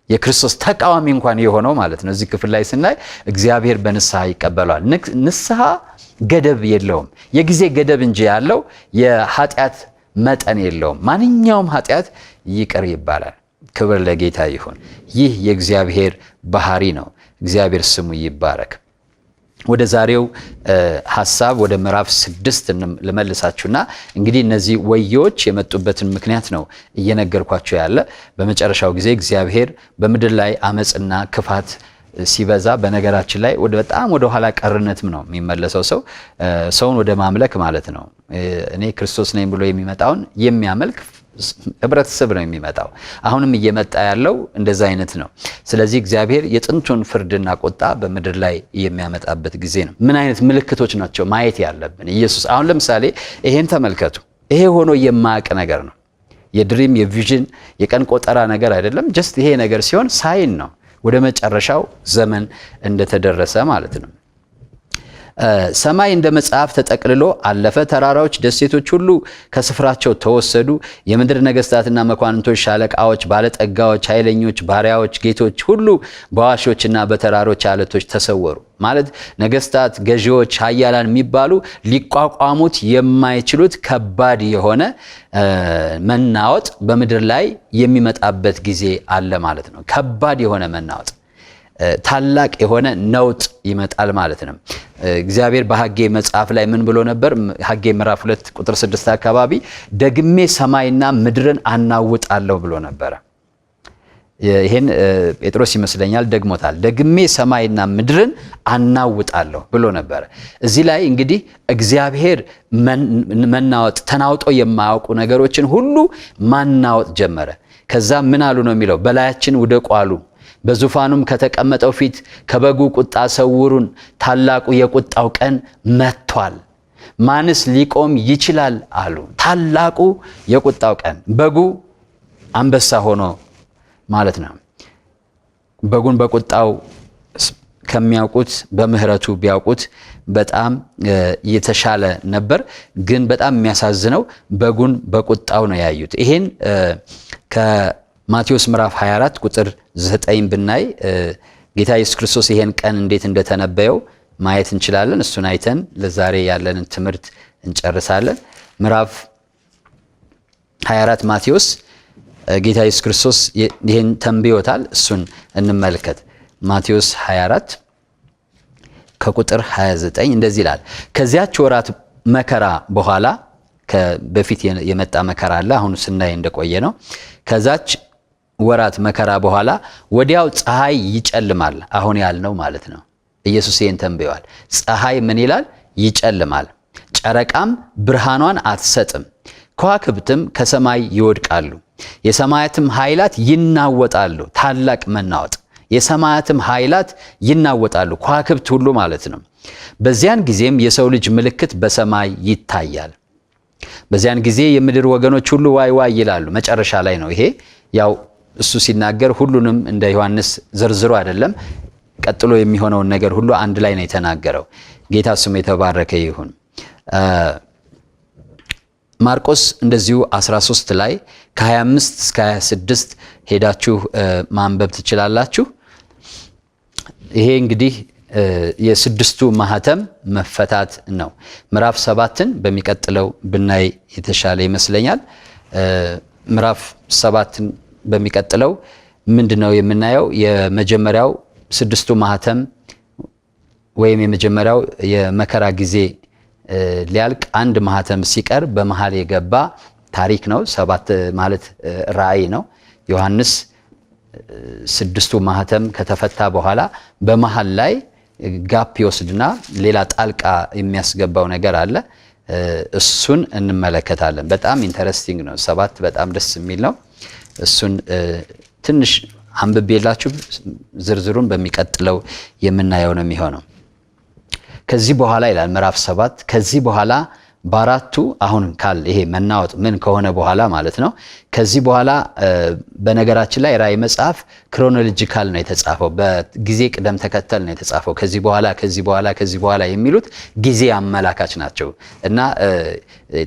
የክርስቶስ ተቃዋሚ እንኳን የሆነው ማለት ነው። እዚህ ክፍል ላይ ስናይ እግዚአብሔር በንስሐ ይቀበለዋል። ንስሐ ገደብ የለውም። የጊዜ ገደብ እንጂ ያለው የኃጢአት መጠን የለውም። ማንኛውም ኃጢአት ይቅር ይባላል። ክብር ለጌታ ይሁን። ይህ የእግዚአብሔር ባህሪ ነው። እግዚአብሔር ስሙ ይባረክ። ወደ ዛሬው ሐሳብ ወደ ምዕራፍ 6 ልመልሳችሁና እንግዲህ እነዚህ ወዮች የመጡበትን ምክንያት ነው እየነገርኳችሁ ያለ። በመጨረሻው ጊዜ እግዚአብሔር በምድር ላይ አመጽና ክፋት ሲበዛ በነገራችን ላይ በጣም ወደ ኋላ ቀርነትም ነው የሚመለሰው። ሰውን ወደ ማምለክ ማለት ነው። እኔ ክርስቶስ ነኝ ብሎ የሚመጣውን የሚያመልክ ህብረተሰብ ነው የሚመጣው። አሁንም እየመጣ ያለው እንደዛ አይነት ነው። ስለዚህ እግዚአብሔር የጥንቱን ፍርድና ቁጣ በምድር ላይ የሚያመጣበት ጊዜ ነው። ምን አይነት ምልክቶች ናቸው ማየት ያለብን? ኢየሱስ አሁን ለምሳሌ ይሄን ተመልከቱ። ይሄ ሆኖ የማያውቅ ነገር ነው። የድሪም የቪዥን የቀን ቆጠራ ነገር አይደለም። ጀስት ይሄ ነገር ሲሆን ሳይን ነው ወደ መጨረሻው ዘመን እንደተደረሰ ማለት ነው። ሰማይ እንደ መጽሐፍ ተጠቅልሎ አለፈ። ተራራዎች፣ ደሴቶች ሁሉ ከስፍራቸው ተወሰዱ። የምድር ነገስታትና መኳንንቶች፣ ሻለቃዎች፣ ባለጠጋዎች፣ ኃይለኞች፣ ባሪያዎች፣ ጌቶች ሁሉ በዋሾችና በተራሮች አለቶች ተሰወሩ። ማለት ነገስታት፣ ገዢዎች፣ ኃያላን የሚባሉ ሊቋቋሙት የማይችሉት ከባድ የሆነ መናወጥ በምድር ላይ የሚመጣበት ጊዜ አለ ማለት ነው። ከባድ የሆነ መናወጥ፣ ታላቅ የሆነ ነውጥ ይመጣል ማለት ነው። እግዚአብሔር በሐጌ መጽሐፍ ላይ ምን ብሎ ነበር? ሐጌ ምዕራፍ 2 ቁጥር 6 አካባቢ ደግሜ ሰማይና ምድርን አናውጣለሁ ብሎ ነበረ። ይሄን ጴጥሮስ ይመስለኛል ደግሞታል። ደግሜ ሰማይና ምድርን አናውጣለሁ ብሎ ነበረ። እዚህ ላይ እንግዲህ እግዚአብሔር መናወጥ፣ ተናውጦ የማያውቁ ነገሮችን ሁሉ ማናወጥ ጀመረ። ከዛ ምን አሉ ነው የሚለው? በላያችን ውደቁ አሉ። በዙፋኑም ከተቀመጠው ፊት ከበጉ ቁጣ ሰውሩን፣ ታላቁ የቁጣው ቀን መጥቷል፣ ማንስ ሊቆም ይችላል አሉ። ታላቁ የቁጣው ቀን፣ በጉ አንበሳ ሆኖ ማለት ነው። በጉን በቁጣው ከሚያውቁት በምህረቱ ቢያውቁት በጣም የተሻለ ነበር። ግን በጣም የሚያሳዝነው በጉን በቁጣው ነው ያዩት። ይሄን ከማቴዎስ ምዕራፍ 24 ቁጥር 9 ብናይ ጌታ ኢየሱስ ክርስቶስ ይሄን ቀን እንዴት እንደተነበየው ማየት እንችላለን። እሱን አይተን ለዛሬ ያለንን ትምህርት እንጨርሳለን። ምዕራፍ 24 ማቴዎስ ጌታ ኢየሱስ ክርስቶስ ይሄን ተንብዮታል። እሱን እንመልከት። ማቴዎስ 24 ከቁጥር 29 እንደዚህ ይላል። ከዚያች ወራት መከራ በኋላ በፊት የመጣ መከራ አለ፣ አሁን ስናይ እንደቆየ ነው። ከዛች ወራት መከራ በኋላ ወዲያው ፀሐይ ይጨልማል። አሁን ያልነው ማለት ነው። ኢየሱስ ይሄን ተንብዮዋል። ፀሐይ ምን ይላል? ይጨልማል። ጨረቃም ብርሃኗን አትሰጥም፣ ከዋክብትም ከሰማይ ይወድቃሉ፣ የሰማያትም ኃይላት ይናወጣሉ። ታላቅ መናወጥ። የሰማያትም ኃይላት ይናወጣሉ፣ ከዋክብት ሁሉ ማለት ነው። በዚያን ጊዜም የሰው ልጅ ምልክት በሰማይ ይታያል። በዚያን ጊዜ የምድር ወገኖች ሁሉ ዋይ ዋይ ይላሉ። መጨረሻ ላይ ነው ይሄ። ያው እሱ ሲናገር ሁሉንም እንደ ዮሐንስ ዝርዝሩ አይደለም፣ ቀጥሎ የሚሆነውን ነገር ሁሉ አንድ ላይ ነው የተናገረው። ጌታ ስሙ የተባረከ ይሁን። ማርቆስ እንደዚሁ 13 ላይ ከ25 እስከ 26 ሄዳችሁ ማንበብ ትችላላችሁ። ይሄ እንግዲህ የስድስቱ ማህተም መፈታት ነው። ምዕራፍ 7ን በሚቀጥለው ብናይ የተሻለ ይመስለኛል። ምዕራፍ 7ን በሚቀጥለው ምንድነው የምናየው? የመጀመሪያው ስድስቱ ማህተም ወይም የመጀመሪያው የመከራ ጊዜ ሊያልቅ አንድ ማህተም ሲቀር በመሃል የገባ ታሪክ ነው። 7 ማለት ራእይ ነው። ዮሐንስ ስድስቱ ማህተም ከተፈታ በኋላ በመሃል ላይ ጋፕ ይወስድና ሌላ ጣልቃ የሚያስገባው ነገር አለ። እሱን እንመለከታለን። በጣም ኢንተረስቲንግ ነው። 7 በጣም ደስ የሚል ነው። እሱን ትንሽ አንብቤላችሁ ዝርዝሩን በሚቀጥለው የምናየው ነው የሚሆነው። ከዚህ በኋላ ይላል ምዕራፍ 7 ከዚህ በኋላ በአራቱ አሁን ካል ይሄ መናወጥ ምን ከሆነ በኋላ ማለት ነው። ከዚህ በኋላ በነገራችን ላይ ራእይ መጽሐፍ ክሮኖሎጂካል ነው የተጻፈው፣ በጊዜ ቅደም ተከተል ነው የተጻፈው። ከዚህ በኋላ ከዚህ በኋላ ከዚህ በኋላ የሚሉት ጊዜ አመላካች ናቸው እና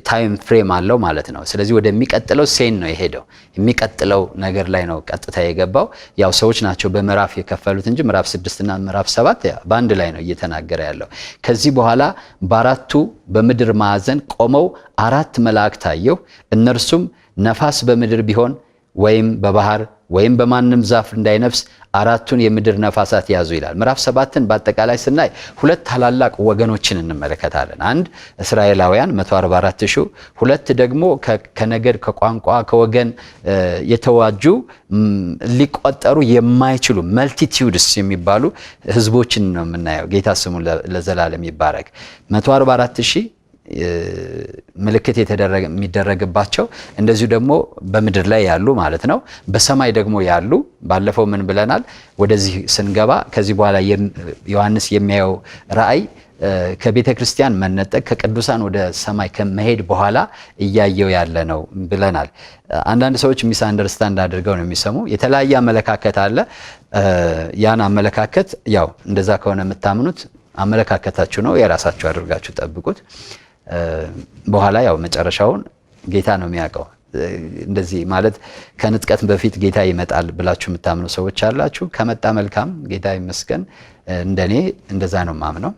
ታይም ፍሬም አለው ማለት ነው። ስለዚህ ወደሚቀጥለው ሴን ነው የሄደው። የሚቀጥለው ነገር ላይ ነው ቀጥታ የገባው። ያው ሰዎች ናቸው በምዕራፍ የከፈሉት እንጂ ምዕራፍ 6 እና ምዕራፍ 7 በአንድ ላይ ነው እየተናገረ ያለው። ከዚህ በኋላ በአራቱ በምድር ማዕዘን ቆመው 4 መላእክት አየሁ። እነርሱም ነፋስ በምድር ቢሆን ወይም በባህር ወይም በማንም ዛፍ እንዳይነፍስ 4ቱን የምድር ነፋሳት ያዙ ይላል። ምዕራፍ 7ን በአጠቃላይ ስናይ 2 ታላላቅ ወገኖችን እንመለከታለን። አንድ እስራኤላውያን 144,000፣ 2 ደግሞ ከነገድ ከቋንቋ ከወገን የተዋጁ ሊቆጠሩ የማይችሉ መልቲቲዩድስ የሚባሉ ህዝቦችን ነው የምናየው። ጌታ ስሙ ለዘላለም ይባረክ። 144,000 ምልክት የሚደረግባቸው እንደዚሁ ደግሞ በምድር ላይ ያሉ ማለት ነው። በሰማይ ደግሞ ያሉ ባለፈው ምን ብለናል? ወደዚህ ስንገባ ከዚህ በኋላ ዮሐንስ የሚያየው ራእይ ከቤተ ክርስቲያን መነጠቅ ከቅዱሳን ወደ ሰማይ ከመሄድ በኋላ እያየው ያለ ነው ብለናል። አንዳንድ ሰዎች ሚስ አንደርስታንድ አድርገው ነው የሚሰሙ። የተለያየ አመለካከት አለ። ያን አመለካከት ያው እንደዛ ከሆነ የምታምኑት አመለካከታችሁ ነው፣ የራሳችሁ አድርጋችሁ ጠብቁት። በኋላ ያው መጨረሻውን ጌታ ነው የሚያውቀው። እንደዚህ ማለት ከንጥቀት በፊት ጌታ ይመጣል ብላችሁ የምታምኑ ሰዎች አላችሁ። ከመጣ መልካም፣ ጌታ ይመስገን። እንደኔ እንደዛ ነው ማምነው።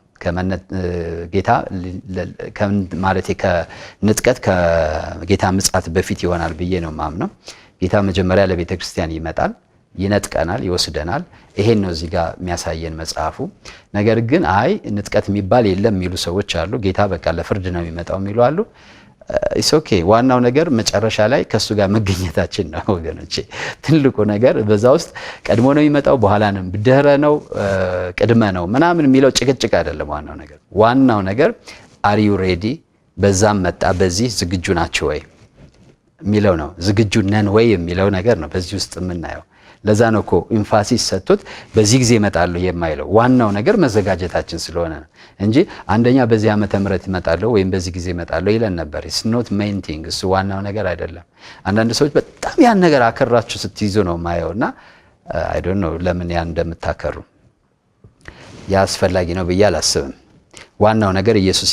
ጌታ ማለት ከንጥቀት ከጌታ ምጽአት በፊት ይሆናል ብዬ ነው ማምነው። ጌታ መጀመሪያ ለቤተ ክርስቲያን ይመጣል፣ ይነጥቀናል፣ ይወስደናል። ይሄን ነው እዚህ ጋር የሚያሳየን መጽሐፉ። ነገር ግን አይ ንጥቀት የሚባል የለም የሚሉ ሰዎች አሉ። ጌታ በቃ ለፍርድ ነው የሚመጣው የሚሉ አሉ። ኢስ ኦኬ። ዋናው ነገር መጨረሻ ላይ ከሱ ጋር መገኘታችን ነው ወገኖቼ። ትልቁ ነገር በዛ ውስጥ ቀድሞ ነው የሚመጣው፣ በኋላ ነው፣ ድህረ ነው፣ ቅድመ ነው ምናምን የሚለው ጭቅጭቅ አይደለም። ዋናው ነገር አር ዩ ሬዲ፣ በዛም መጣ በዚህ ዝግጁ ናችሁ ወይ የሚለው ነው። ዝግጁ ነን ወይ የሚለው ነገር ነው በዚህ ውስጥ የምናየው። ለዛ ነው እኮ ኢንፋሲስ ሰጥቶት በዚህ ጊዜ እመጣለሁ የማይለው። ዋናው ነገር መዘጋጀታችን ስለሆነ ነው እንጂ አንደኛ በዚህ ዓመተ ምህረት እመጣለሁ ወይም በዚህ ጊዜ እመጣለሁ ይለን ነበር። ኢትስ ኖት ሜን ቲንግ። እሱ ዋናው ነገር አይደለም። አንዳንድ ሰዎች በጣም ያን ነገር አከራችሁ ስትይዙ ነው ማየውና አይ ዶንት ኖ ለምን ያን እንደምታከሩ። ያ አስፈላጊ ነው ብዬ አላስብም። ዋናው ነገር ኢየሱስ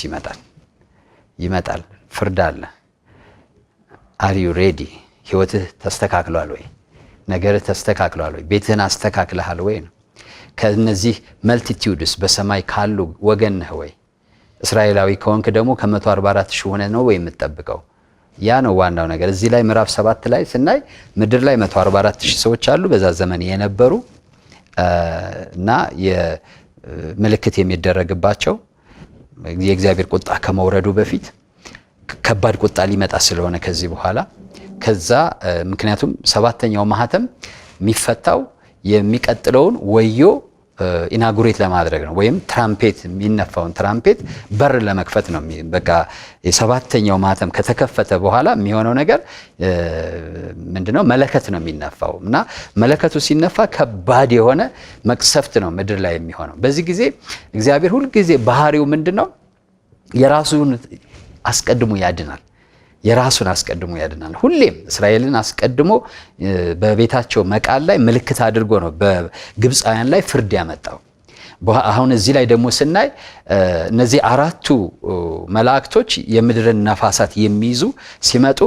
ይመጣል፣ ፍርድ አለ። አር ዩ ሬዲ? ህይወትህ ተስተካክሏል ወይ? ነገር ተስተካክሏል ወይ? ቤትህን አስተካክለሃል ወይ ነው። ከነዚህ መልቲቲዩድስ በሰማይ ካሉ ወገን ነህ ወይ? እስራኤላዊ ከሆንክ ደግሞ ከ144 ሺህ ሆነ ነው ወይ የምትጠብቀው? ያ ነው ዋናው ነገር። እዚህ ላይ ምዕራፍ 7 ላይ ስናይ ምድር ላይ 144 ሺህ ሰዎች አሉ በዛ ዘመን የነበሩ እና የምልክት የሚደረግባቸው የእግዚአብሔር ቁጣ ከመውረዱ በፊት ከባድ ቁጣ ሊመጣ ስለሆነ ከዚህ በኋላ ከዛ ምክንያቱም ሰባተኛው ማህተም የሚፈታው የሚቀጥለውን ወዮ ኢናጉሬት ለማድረግ ነው፣ ወይም ትራምፔት የሚነፋውን ትራምፔት በር ለመክፈት ነው። በቃ የሰባተኛው ማህተም ከተከፈተ በኋላ የሚሆነው ነገር ምንድነው? መለከት ነው የሚነፋው እና መለከቱ ሲነፋ ከባድ የሆነ መቅሰፍት ነው ምድር ላይ የሚሆነው። በዚህ ጊዜ እግዚአብሔር ሁልጊዜ ባህሪው ምንድነው? የራሱን አስቀድሞ ያድናል። የራሱን አስቀድሞ ያድናል። ሁሌም እስራኤልን አስቀድሞ በቤታቸው መቃል ላይ ምልክት አድርጎ ነው በግብፃውያን ላይ ፍርድ ያመጣው። አሁን እዚህ ላይ ደግሞ ስናይ እነዚህ አራቱ መላእክቶች የምድርን ነፋሳት የሚይዙ ሲመጡ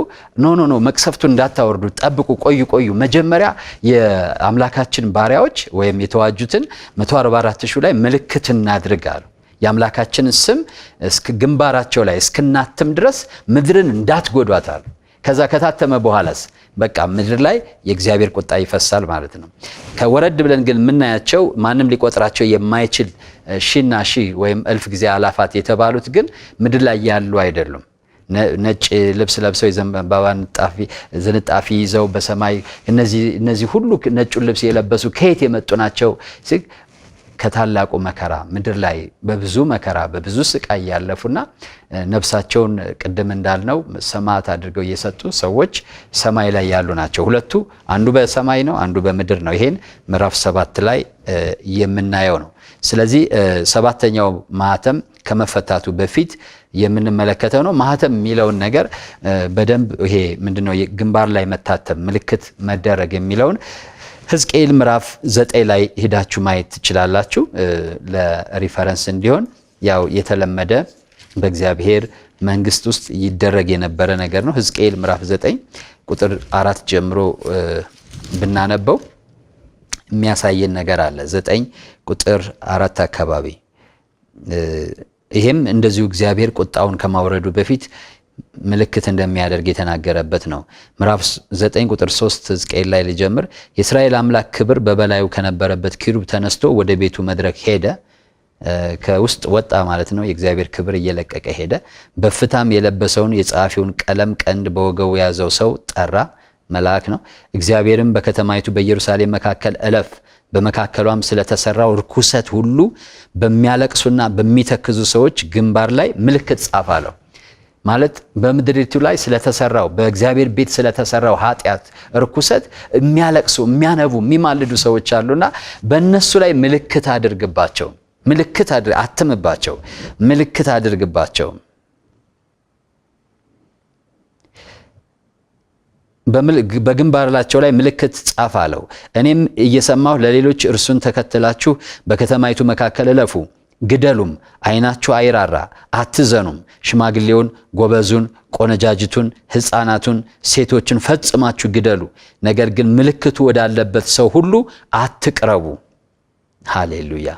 ኖ መቅሰፍቱ እንዳታወርዱ ጠብቁ፣ ቆዩ መጀመሪያ የአምላካችን ባሪያዎች ወይም የተዋጁትን 144 ሺህ ላይ ምልክት እናድርግ አሉ። የአምላካችንን ስም እስከ ግንባራቸው ላይ እስክናትም ድረስ ምድርን እንዳትጎዷት አሉ። ከዛ ከታተመ በኋላስ በቃ ምድር ላይ የእግዚአብሔር ቁጣ ይፈሳል ማለት ነው። ከወረድ ብለን ግን የምናያቸው ማንም ሊቆጥራቸው የማይችል ሺና ሺህ ወይም እልፍ ጊዜ አላፋት የተባሉት ግን ምድር ላይ ያሉ አይደሉም። ነጭ ልብስ ለብሰው የዘንባባ ዝንጣፊ ይዘው በሰማይ እነዚህ ሁሉ ነጩን ልብስ የለበሱ ከየት የመጡ ናቸው? ከታላቁ መከራ ምድር ላይ በብዙ መከራ በብዙ ስቃይ ያለፉና ነፍሳቸውን ቅድም እንዳልነው ሰማዕት አድርገው የሰጡ ሰዎች ሰማይ ላይ ያሉ ናቸው። ሁለቱ አንዱ በሰማይ ነው፣ አንዱ በምድር ነው። ይሄን ምዕራፍ 7 ላይ የምናየው ነው። ስለዚህ ሰባተኛው ማህተም ከመፈታቱ በፊት የምንመለከተው ነው። ማህተም የሚለውን ነገር በደንብ ይሄ ምንድነው ግንባር ላይ መታተም ምልክት መደረግ የሚለውን ሕዝቅኤል ምዕራፍ 9 ላይ ሄዳችሁ ማየት ትችላላችሁ። ለሪፈረንስ እንዲሆን ያው የተለመደ በእግዚአብሔር መንግስት ውስጥ ይደረግ የነበረ ነገር ነው። ሕዝቅኤል ምዕራፍ 9 ቁጥር 4 ጀምሮ ብናነበው የሚያሳየን ነገር አለ። 9 ቁጥር 4 አካባቢ ይሄም እንደዚሁ እግዚአብሔር ቁጣውን ከማውረዱ በፊት ምልክት እንደሚያደርግ የተናገረበት ነው። ምዕራፍ 9 ቁጥር 3 ሕዝቅኤል ላይ ሊጀምር የእስራኤል አምላክ ክብር በበላዩ ከነበረበት ኪሩብ ተነስቶ ወደ ቤቱ መድረክ ሄደ። ከውስጥ ወጣ ማለት ነው። የእግዚአብሔር ክብር እየለቀቀ ሄደ። በፍታም የለበሰውን የጸሐፊውን ቀለም ቀንድ በወገቡ ያዘው ሰው ጠራ። መልአክ ነው። እግዚአብሔርም በከተማይቱ በኢየሩሳሌም መካከል እለፍ፣ በመካከሏም ስለተሰራው ርኩሰት ሁሉ በሚያለቅሱና በሚተክዙ ሰዎች ግንባር ላይ ምልክት ጻፍ አለው። ማለት በምድሪቱ ላይ ስለተሰራው በእግዚአብሔር ቤት ስለተሰራው ኃጢአት ርኩሰት የሚያለቅሱ የሚያነቡ የሚማልዱ ሰዎች አሉና በእነሱ ላይ ምልክት አድርግባቸው፣ አትምባቸው፣ ምልክት አድርግባቸው። በግንባራቸው ላይ ምልክት ጻፍ አለው። እኔም እየሰማሁ ለሌሎች እርሱን ተከትላችሁ በከተማይቱ መካከል እለፉ፣ ግደሉም፣ ዓይናችሁ አይራራ፣ አትዘኑም። ሽማግሌውን፣ ጎበዙን፣ ቆነጃጅቱን፣ ሕፃናቱን፣ ሴቶችን ፈጽማችሁ ግደሉ። ነገር ግን ምልክቱ ወዳለበት ሰው ሁሉ አትቅረቡ። ሃሌሉያ።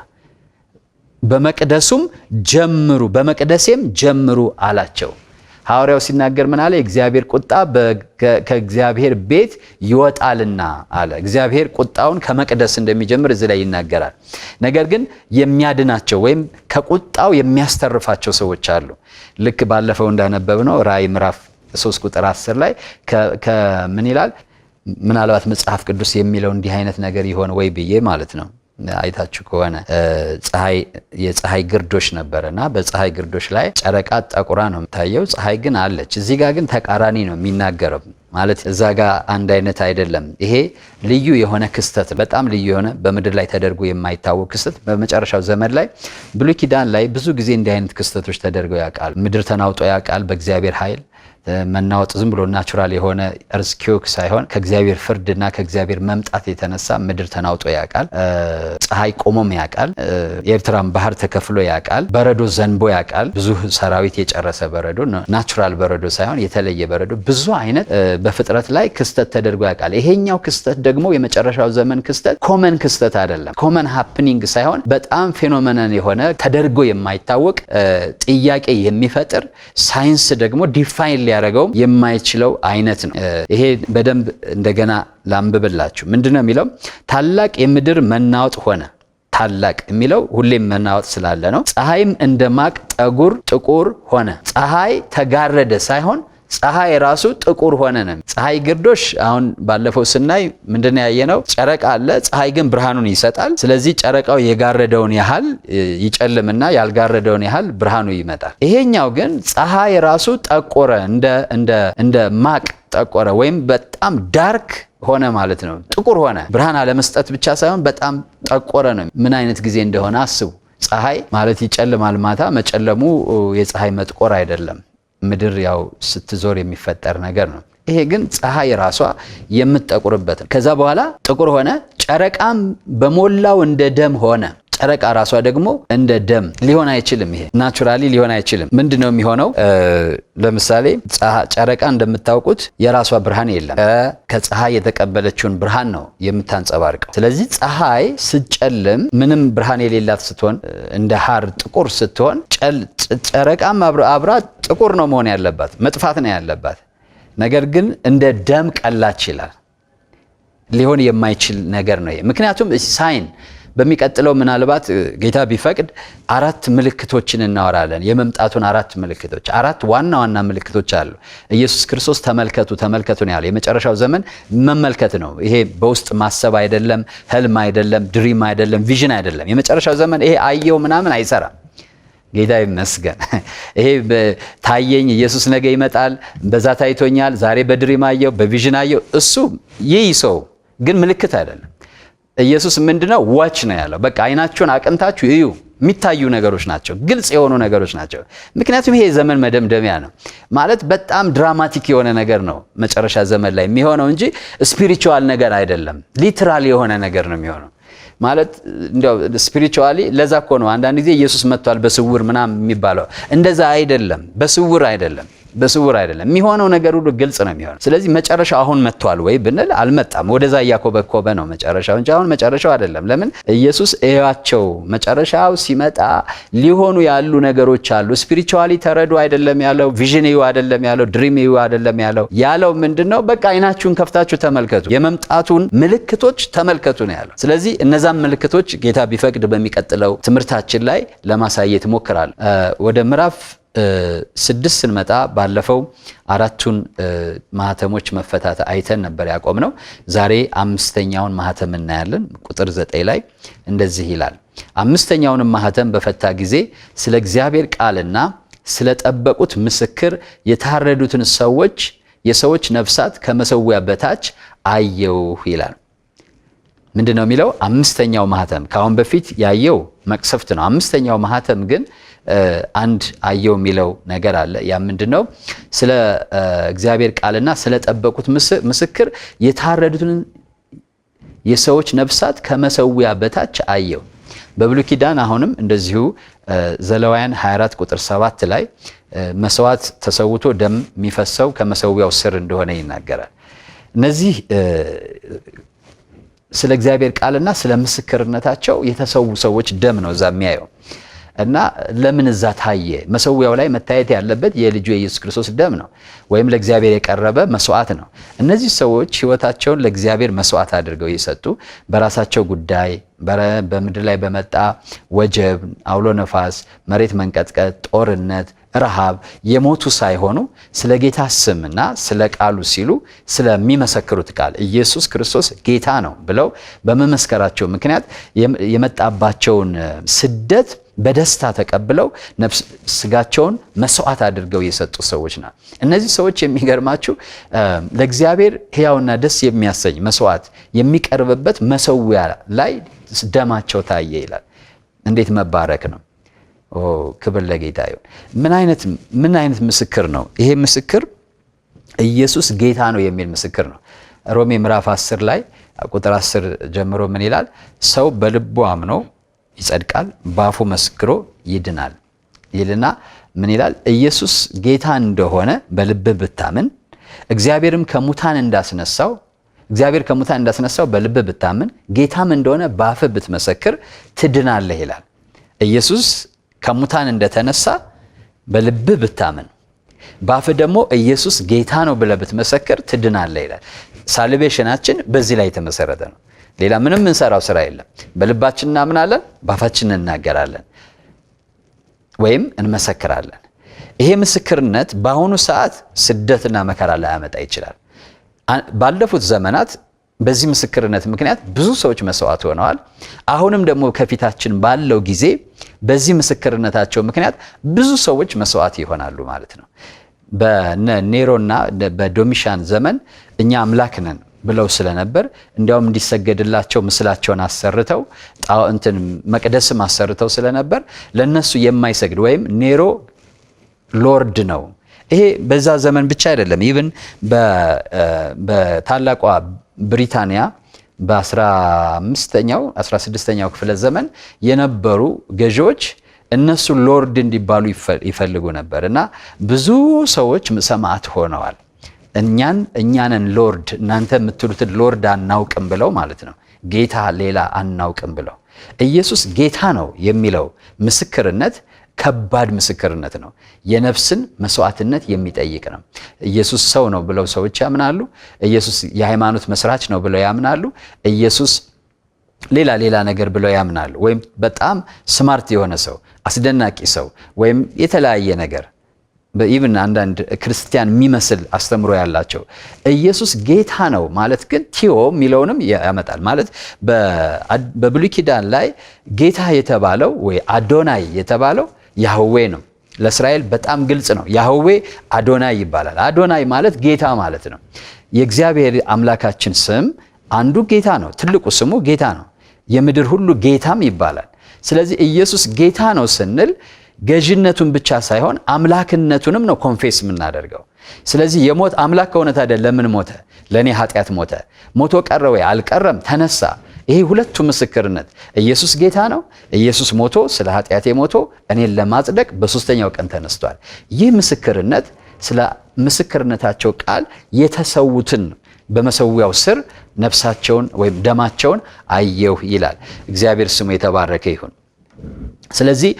በመቅደሱም ጀምሩ፣ በመቅደሴም ጀምሩ አላቸው። ሐዋርያው ሲናገር ምን አለ? እግዚአብሔር ቁጣ ከእግዚአብሔር ቤት ይወጣልና አለ። እግዚአብሔር ቁጣውን ከመቅደስ እንደሚጀምር እዚህ ላይ ይናገራል። ነገር ግን የሚያድናቸው ወይም ከቁጣው የሚያስተርፋቸው ሰዎች አሉ። ልክ ባለፈው እንዳነበብነው ራእይ ምዕራፍ 3 ቁጥር 10 ላይ ምን ይላል? ምናልባት መጽሐፍ ቅዱስ የሚለው እንዲህ አይነት ነገር ይሆን ወይ ብዬ ማለት ነው። አይታችሁ ከሆነ የፀሐይ ግርዶሽ ነበረና በፀሐይ ግርዶሽ ላይ ጨረቃ ጠቁራ ነው የምታየው፣ ፀሐይ ግን አለች። እዚህ ጋር ግን ተቃራኒ ነው የሚናገረው። ማለት እዛ ጋር አንድ አይነት አይደለም። ይሄ ልዩ የሆነ ክስተት፣ በጣም ልዩ የሆነ በምድር ላይ ተደርጎ የማይታወቅ ክስተት በመጨረሻው ዘመን ላይ ብሉይ ኪዳን ላይ ብዙ ጊዜ እንዲህ አይነት ክስተቶች ተደርገው ያውቃል። ምድር ተናውጦ ያውቃል በእግዚአብሔር ኃይል። መናወጥ ዝም ብሎ ናቹራል የሆነ እርዝኪውክ ሳይሆን ከእግዚአብሔር ፍርድና ከእግዚአብሔር መምጣት የተነሳ ምድር ተናውጦ ያውቃል። ፀሐይ ቆሞም ያውቃል። የኤርትራን ባህር ተከፍሎ ያውቃል። በረዶ ዘንቦ ያውቃል። ብዙ ሰራዊት የጨረሰ በረዶ፣ ናቹራል በረዶ ሳይሆን የተለየ በረዶ፣ ብዙ አይነት በፍጥረት ላይ ክስተት ተደርጎ ያውቃል። ይሄኛው ክስተት ደግሞ የመጨረሻው ዘመን ክስተት ኮመን ክስተት አይደለም። ኮመን ሃፕኒንግ ሳይሆን በጣም ፌኖሜናል የሆነ ተደርጎ የማይታወቅ ጥያቄ የሚፈጥር ሳይንስ ደግሞ ዲፋይን ሊያደርገው የማይችለው አይነት ነው። ይሄ በደንብ እንደገና ላንብብላችሁ። ምንድነው የሚለው? ታላቅ የምድር መናወጥ ሆነ። ታላቅ የሚለው ሁሌም መናወጥ ስላለ ነው። ፀሐይም እንደ ማቅ ጠጉር ጥቁር ሆነ። ፀሐይ ተጋረደ ሳይሆን ፀሐይ ራሱ ጥቁር ሆነ ነው። ፀሐይ ግርዶሽ አሁን ባለፈው ስናይ ምንድነው ያየነው? ጨረቃ አለ። ፀሐይ ግን ብርሃኑን ይሰጣል። ስለዚህ ጨረቃው የጋረደውን ያህል ይጨልምና ያልጋረደውን ያህል ብርሃኑ ይመጣል። ይሄኛው ግን ፀሐይ ራሱ ጠቆረ፣ እንደ ማቅ ጠቆረ ወይም በጣም ዳርክ ሆነ ማለት ነው። ጥቁር ሆነ። ብርሃን አለመስጠት ብቻ ሳይሆን በጣም ጠቆረ ነው። ምን አይነት ጊዜ እንደሆነ አስቡ። ፀሐይ ማለት ይጨልማል ማታ። መጨለሙ የፀሐይ መጥቆር አይደለም። ምድር ያው ስትዞር የሚፈጠር ነገር ነው። ይሄ ግን ፀሐይ ራሷ የምትጠቁርበት ነው። ከዛ በኋላ ጥቁር ሆነ። ጨረቃም በሞላው እንደ ደም ሆነ። ጨረቃ ራሷ ደግሞ እንደ ደም ሊሆን አይችልም። ይሄ ናቹራሊ ሊሆን አይችልም። ምንድነው የሚሆነው? ለምሳሌ ጨረቃ እንደምታውቁት የራሷ ብርሃን የለም። ከፀሐይ የተቀበለችውን ብርሃን ነው የምታንጸባርቀው። ስለዚህ ፀሐይ ስትጨልም ምንም ብርሃን የሌላት ስትሆን፣ እንደ ሐር ጥቁር ስትሆን፣ ጨረቃም አብራ ጥቁር ነው መሆን ያለባት፣ መጥፋት ነው ያለባት። ነገር ግን እንደ ደም ቀላች ይላል። ሊሆን የማይችል ነገር ነው ይሄ። ምክንያቱም ሳይን በሚቀጥለው ምናልባት ጌታ ቢፈቅድ 4 ምልክቶችን እናወራለን። የመምጣቱን 4 ምልክቶች፣ 4 ዋና ዋና ምልክቶች አሉ። ኢየሱስ ክርስቶስ ተመልከቱ ነው ያለው። የመጨረሻው ዘመን መመልከት ነው። ይሄ በውስጥ ማሰብ አይደለም፣ ህልም አይደለም፣ ድሪም አይደለም፣ ቪዥን አይደለም። የመጨረሻው ዘመን ይሄ አየው ምናምን አይሰራም። ጌታ ይመስገን። ይሄ ታየኝ፣ ኢየሱስ ነገ ይመጣል፣ በዛ ታይቶኛል፣ ዛሬ በድሪም አየው፣ በቪዥን አየው፣ እሱ ይህ ሰው ግን ምልክት አይደለም። ኢየሱስ ምንድነው? ዋች ነው ያለው። በቃ አይናችሁን አቅንታችሁ እዩ። የሚታዩ ነገሮች ናቸው፣ ግልጽ የሆኑ ነገሮች ናቸው። ምክንያቱም ይሄ የዘመን መደምደሚያ ነው ማለት በጣም ድራማቲክ የሆነ ነገር ነው መጨረሻ ዘመን ላይ የሚሆነው እንጂ ስፒሪቹዋል ነገር አይደለም። ሊትራል የሆነ ነገር ነው የሚሆነው ማለት እንደው ስፒሪቹዋሊ። ለዛ እኮ ነው አንዳንድ ጊዜ ኢየሱስ መጥቷል በስውር ምናምን የሚባለው። እንደዛ አይደለም፣ በስውር አይደለም። የሚሆነው ነገር ሁሉ ግልጽ ነው የሚሆነው። ስለዚህ መጨረሻው አሁን መጥቷል ወይ ብንል አልመጣም። ወደዛ እያኮበኮበ ነው መጨረሻው እንጂ አሁን መጨረሻው አይደለም። ለምን? ኢየሱስ እያቸው መጨረሻው ሲመጣ ሊሆኑ ያሉ ነገሮች አሉ። ስፒሪቹዋሊ ተረዱ አይደለም ያለው፣ ቪዥን እዩ አይደለም ያለው፣ ድሪም እዩ አይደለም ያለው ምንድነው? በቃ አይናችሁን ከፍታችሁ ተመልከቱ፣ የመምጣቱን ምልክቶች ተመልከቱ ነው ያለው። ስለዚህ እነዛም ምልክቶች ጌታ ቢፈቅድ በሚቀጥለው ትምህርታችን ላይ ለማሳየት እሞክራለሁ። ወደ ምዕራፍ 6 ስንመጣ ባለፈው 4ቱን ማህተሞች መፈታት አይተን ነበር ያቆምነው። ዛሬ 5ኛውን ማህተም እናያለን። ቁጥር 9 ላይ እንደዚህ ይላል፣ 5ኛውንም ማህተም በፈታ ጊዜ ስለ እግዚአብሔር ቃልና ስለ ጠበቁት ምስክር የታረዱትን የሰዎች ነፍሳት ከመሰዊያ በታች አየሁ ይላል። ምንድነው የሚለው? 5ኛው ማህተም ከአሁን በፊት ያየው መቅሰፍት ነው። 5ኛው ማህተም ግን አንድ አየው የሚለው ነገር አለ። ያ ምንድነው? ስለ እግዚአብሔር ቃልና ስለ ጠበቁት ምስክር የታረዱትን የሰዎች ነፍሳት ከመሰዊያ በታች አየው። በብሉይ ኪዳን አሁንም እንደዚሁ ዘሌዋውያን 24 ቁጥር 7 ላይ መስዋዕት ተሰውቶ ደም የሚፈሰው ከመሰዊያው ስር እንደሆነ ይናገራል። እነዚህ ስለ እግዚአብሔር ቃልና ስለ ምስክርነታቸው የተሰዉ ሰዎች ደም ነው እዛ የሚያየው እና ለምን እዛ ታየ? መሰዊያው ላይ መታየት ያለበት የልጁ የኢየሱስ ክርስቶስ ደም ነው፣ ወይም ለእግዚአብሔር የቀረበ መስዋዕት ነው። እነዚህ ሰዎች ሕይወታቸውን ለእግዚአብሔር መስዋዕት አድርገው የሰጡ በራሳቸው ጉዳይ በምድር ላይ በመጣ ወጀብ፣ አውሎ ነፋስ፣ መሬት መንቀጥቀጥ፣ ጦርነት፣ ረሃብ የሞቱ ሳይሆኑ ስለ ጌታ ስምና ስለ ቃሉ ሲሉ ስለሚመሰክሩት ቃል ኢየሱስ ክርስቶስ ጌታ ነው ብለው በመመስከራቸው ምክንያት የመጣባቸውን ስደት በደስታ ተቀብለው ስጋቸውን መስዋዕት አድርገው የሰጡ ሰዎች ናቸው። እነዚህ ሰዎች የሚገርማችሁ ለእግዚአብሔር ሕያውና ደስ የሚያሰኝ መስዋዕት የሚቀርብበት መሰዊያ ላይ ደማቸው ታየ ይላል። እንዴት መባረክ ነው! ክብር ለጌታ ይሁን። ምን አይነት ምስክር ነው ይሄ? ምስክር ኢየሱስ ጌታ ነው የሚል ምስክር ነው። ሮሜ ምዕራፍ 10 ላይ ቁጥር 10 ጀምሮ ምን ይላል? ሰው በልቡ አምኖ ይጸድቃል፣ በአፉ መስክሮ ይድናል ይልና ምን ይላል? ኢየሱስ ጌታ እንደሆነ በልብህ ብታምን እግዚአብሔር ከሙታን እንዳስነሳው በልብህ ብታምን ጌታም እንደሆነ በአፍህ ብትመሰክር ትድናለህ ይላል። ኢየሱስ ከሙታን እንደተነሳ በልብህ ብታምን በአፍህ ደግሞ ኢየሱስ ጌታ ነው ብለህ ብትመሰክር ትድናለህ ይላል። ሳልቬሽናችን በዚህ ላይ የተመሰረተ ነው። ሌላ ምንም እንሰራው ስራ የለም። በልባችን እናምናለን፣ በአፋችን እናገራለን ወይም እንመሰክራለን። ይሄ ምስክርነት በአሁኑ ሰዓት ስደትና መከራ ላያመጣ ይችላል። ባለፉት ዘመናት በዚህ ምስክርነት ምክንያት ብዙ ሰዎች መስዋዕት ሆነዋል። አሁንም ደግሞ ከፊታችን ባለው ጊዜ በዚህ ምስክርነታቸው ምክንያት ብዙ ሰዎች መስዋዕት ይሆናሉ ማለት ነው። በኔሮና በዶሚሻን ዘመን እኛ አምላክ ነን ብለው ስለነበር እንዲያውም እንዲሰገድላቸው ምስላቸውን አሰርተው መቅደስም አሰርተው ስለነበር ለነሱ የማይሰግድ ወይም ኔሮ ሎርድ ነው። ይሄ በዛ ዘመን ብቻ አይደለም። ኢቭን በታላቋ ብሪታንያ በ15ኛው 16ኛው ክፍለ ዘመን የነበሩ ገዢዎች እነሱ ሎርድ እንዲባሉ ይፈልጉ ነበር እና ብዙ ሰዎች ሰማዕት ሆነዋል። እኛንን ሎርድ፣ እናንተ የምትሉትን ሎርድ አናውቅም ብለው ማለት ነው። ጌታ ሌላ አናውቅም ብለው ኢየሱስ ጌታ ነው የሚለው ምስክርነት ከባድ ምስክርነት ነው። የነፍስን መስዋዕትነት የሚጠይቅ ነው። ኢየሱስ ሰው ነው ብለው ሰዎች ያምናሉ። ኢየሱስ የሃይማኖት መስራች ነው ብለው ያምናሉ። ኢየሱስ ሌላ ነገር ብለው ያምናሉ። ወይም በጣም ስማርት የሆነ ሰው፣ አስደናቂ ሰው ወይም የተለያየ ነገር ኢቭን አንዳንድ ክርስቲያን የሚመስል አስተምሮ ያላቸው ኢየሱስ ጌታ ነው ማለት ግን ቲዮ የሚለውንም ያመጣል። ማለት በብሉይ ኪዳን ላይ ጌታ የተባለው ወይ አዶናይ የተባለው ያህዌ ነው። ለእስራኤል በጣም ግልጽ ነው። ያህዌ አዶናይ ይባላል። አዶናይ ማለት ጌታ ማለት ነው። የእግዚአብሔር አምላካችን ስም አንዱ ጌታ ነው። ትልቁ ስሙ ጌታ ነው። የምድር ሁሉ ጌታም ይባላል። ስለዚህ ኢየሱስ ጌታ ነው ስንል ገዥነቱን ብቻ ሳይሆን አምላክነቱንም ነው ኮንፌስ የምናደርገው። ስለዚህ የሞት አምላክ ከሆነ ታዲያ ለምን ሞተ? ለእኔ ኃጢአት ሞተ። ሞቶ ቀረ ወይ? አልቀረም፣ ተነሳ። ይሄ ሁለቱ ምስክርነት ኢየሱስ ጌታ ነው። ኢየሱስ ሞቶ ስለ ኃጢአቴ ሞቶ እኔን ለማጽደቅ በሶስተኛው ቀን ተነስቷል። ይህ ምስክርነት ስለ ምስክርነታቸው ቃል የተሰዉትን በመሰዊያው ስር ነፍሳቸውን ወይም ደማቸውን አየሁ ይላል። እግዚአብሔር ስሙ የተባረከ ይሁን። ስለዚህ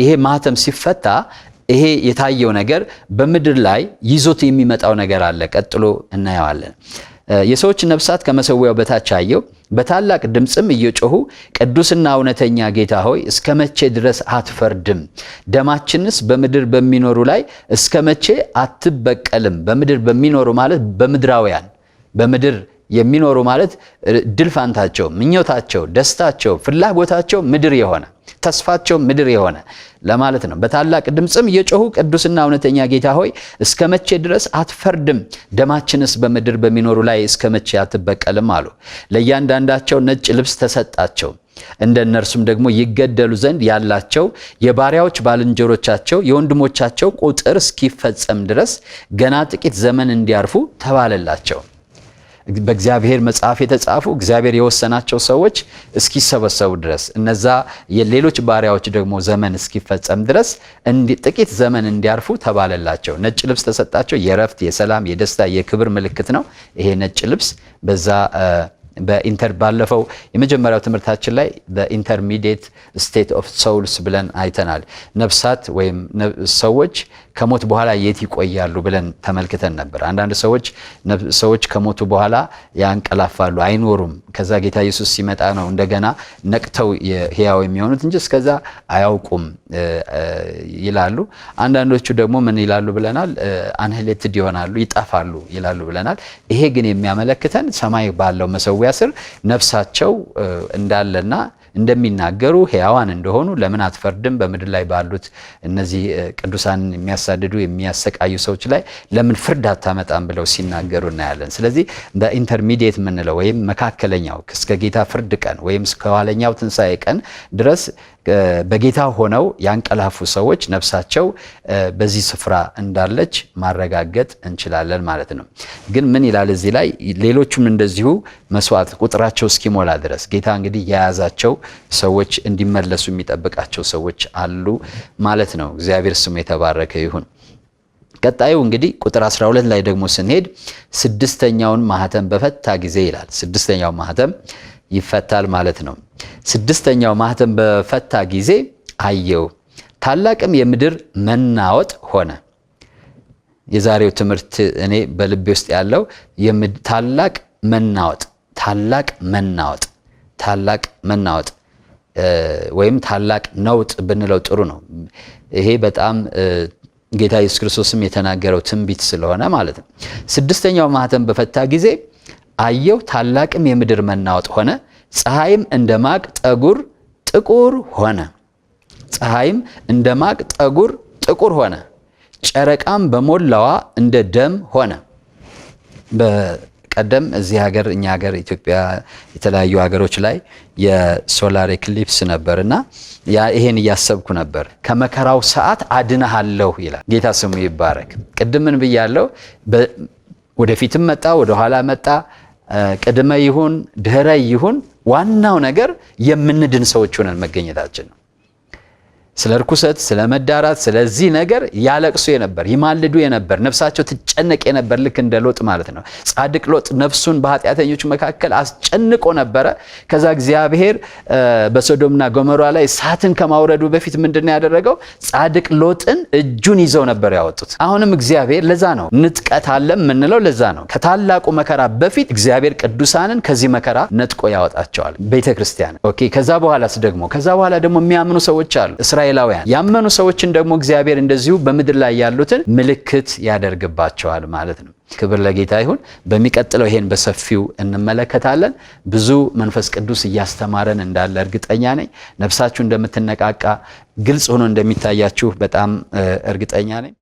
ይሄ ማህተም ሲፈታ ይሄ የታየው ነገር በምድር ላይ ይዞት የሚመጣው ነገር አለ። ቀጥሎ እናየዋለን። የሰዎች ነፍሳት ከመሰዊያው በታች አየሁ፣ በታላቅ ድምፅም እየጮሁ ቅዱስና እውነተኛ ጌታ ሆይ እስከ መቼ ድረስ አትፈርድም? ደማችንስ በምድር በሚኖሩ ላይ እስከ መቼ አትበቀልም? በምድር በሚኖሩ ማለት በምድራውያን በምድር የሚኖሩ ማለት ድል ፋንታቸው፣ ምኞታቸው፣ ደስታቸው፣ ፍላጎታቸው ምድር የሆነ ተስፋቸው ምድር የሆነ ለማለት ነው። በታላቅ ድምፅም እየጮሁ ቅዱስና እውነተኛ ጌታ ሆይ እስከ መቼ ድረስ አትፈርድም? ደማችንስ በምድር በሚኖሩ ላይ እስከ መቼ አትበቀልም አሉ። ለእያንዳንዳቸው ነጭ ልብስ ተሰጣቸው። እንደ እነርሱም ደግሞ ይገደሉ ዘንድ ያላቸው የባሪያዎች ባልንጀሮቻቸው የወንድሞቻቸው ቁጥር እስኪፈጸም ድረስ ገና ጥቂት ዘመን እንዲያርፉ ተባለላቸው። በእግዚአብሔር መጽሐፍ የተጻፉ እግዚአብሔር የወሰናቸው ሰዎች እስኪሰበሰቡ ድረስ እነዛ የሌሎች ባሪያዎች ደግሞ ዘመን እስኪፈጸም ድረስ ጥቂት ዘመን እንዲያርፉ ተባለላቸው። ነጭ ልብስ ተሰጣቸው። የረፍት፣ የሰላም፣ የደስታ፣ የክብር ምልክት ነው ይሄ ነጭ ልብስ። በዛ ባለፈው የመጀመሪያው ትምህርታችን ላይ በኢንተርሚዲየት ስቴት ኦፍ ሶውልስ ብለን አይተናል። ነፍሳት ወይም ሰዎች ከሞት በኋላ የት ይቆያሉ ብለን ተመልክተን ነበር። አንዳንድ ሰዎች ከሞቱ በኋላ ያንቀላፋሉ፣ አይኖሩም። ከዛ ጌታ ኢየሱስ ሲመጣ ነው እንደገና ነቅተው ሕያው የሚሆኑት እንጂ እስከዛ አያውቁም ይላሉ። አንዳንዶቹ ደግሞ ምን ይላሉ ብለናል? አንህሌትድ ይሆናሉ፣ ይጠፋሉ ይላሉ ብለናል። ይሄ ግን የሚያመለክተን ሰማይ ባለው መሰዊያ ስር ነፍሳቸው እንዳለና እንደሚናገሩ ሕያዋን እንደሆኑ ለምን አትፈርድም በምድር ላይ ባሉት እነዚህ ቅዱሳን የሚያሳድዱ የሚያሰቃዩ ሰዎች ላይ ለምን ፍርድ አታመጣም ብለው ሲናገሩ እናያለን። ስለዚህ በኢንተርሚዲየት የምንለው ወይም መካከለኛው እስከ ጌታ ፍርድ ቀን ወይም እስከ ኋለኛው ትንሣኤ ቀን ድረስ በጌታ ሆነው ያንቀላፉ ሰዎች ነፍሳቸው በዚህ ስፍራ እንዳለች ማረጋገጥ እንችላለን ማለት ነው። ግን ምን ይላል እዚህ ላይ? ሌሎቹም እንደዚሁ መስዋዕት ቁጥራቸው እስኪሞላ ድረስ ጌታ እንግዲህ የያዛቸው ሰዎች እንዲመለሱ የሚጠብቃቸው ሰዎች አሉ ማለት ነው። እግዚአብሔር ስሙ የተባረከ ይሁን። ቀጣዩ እንግዲህ ቁጥር 12 ላይ ደግሞ ስንሄድ ስድስተኛውን ማህተም በፈታ ጊዜ ይላል። ስድስተኛው ማህተም ይፈታል ማለት ነው። ስድስተኛው ማህተም በፈታ ጊዜ አየው፣ ታላቅም የምድር መናወጥ ሆነ። የዛሬው ትምህርት እኔ በልቤ ውስጥ ያለው ታላቅ መናወጥ ወይም ታላቅ ነውጥ ብንለው ጥሩ ነው። ይሄ በጣም ጌታ ኢየሱስ ክርስቶስም የተናገረው ትንቢት ስለሆነ ማለት ነው። ስድስተኛው ማህተም በፈታ ጊዜ አየው፣ ታላቅም የምድር መናወጥ ሆነ። ፀሐይም እንደ ማቅ ጠጉር ጥቁር ሆነ። ፀሐይም እንደ ማቅ ጠጉር ጥቁር ሆነ። ጨረቃም በሞላዋ እንደ ደም ሆነ። በቀደም እዚህ ሀገር እኛ ሀገር ኢትዮጵያ የተለያዩ ሀገሮች ላይ የሶላር ኤክሊፕስ ነበርና ይሄን እያሰብኩ ነበር። ከመከራው ሰዓት አድነሃለሁ ይላል። ጌታ ስሙ ይባረክ። ቅድም ምን ብያለሁ? ወደፊትም መጣ ወደኋላ መጣ፣ ቅድመ ይሁን ድህረ ይሁን ዋናው ነገር የምንድን ሰዎች ሆነን መገኘታችን ነው። ስለ ርኩሰት፣ ስለ መዳራት፣ ስለዚህ ነገር ያለቅሱ የነበር ይማልዱ የነበር ነፍሳቸው ትጨነቅ የነበር ልክ እንደ ሎጥ ማለት ነው። ጻድቅ ሎጥ ነፍሱን በኃጢአተኞች መካከል አስጨንቆ ነበረ። ከዛ እግዚአብሔር በሶዶምና ገሞራ ላይ እሳትን ከማውረዱ በፊት ምንድን ነው ያደረገው? ጻድቅ ሎጥን እጁን ይዘው ነበር ያወጡት። አሁንም እግዚአብሔር ለዛ ነው ንጥቀት አለ የምንለው ለዛ ነው። ከታላቁ መከራ በፊት እግዚአብሔር ቅዱሳንን ከዚህ መከራ ነጥቆ ያወጣቸዋል፣ ቤተክርስቲያን። ኦኬ። ከዛ በኋላ ደግሞ የሚያምኑ ሰዎች አሉ። እስራኤላውያን ያመኑ ሰዎችን ደግሞ እግዚአብሔር እንደዚሁ በምድር ላይ ያሉትን ምልክት ያደርግባቸዋል ማለት ነው። ክብር ለጌታ ይሁን። በሚቀጥለው ይሄን በሰፊው እንመለከታለን። ብዙ መንፈስ ቅዱስ እያስተማረን እንዳለ እርግጠኛ ነኝ። ነፍሳችሁ እንደምትነቃቃ ግልጽ ሆኖ እንደሚታያችሁ በጣም እርግጠኛ ነኝ።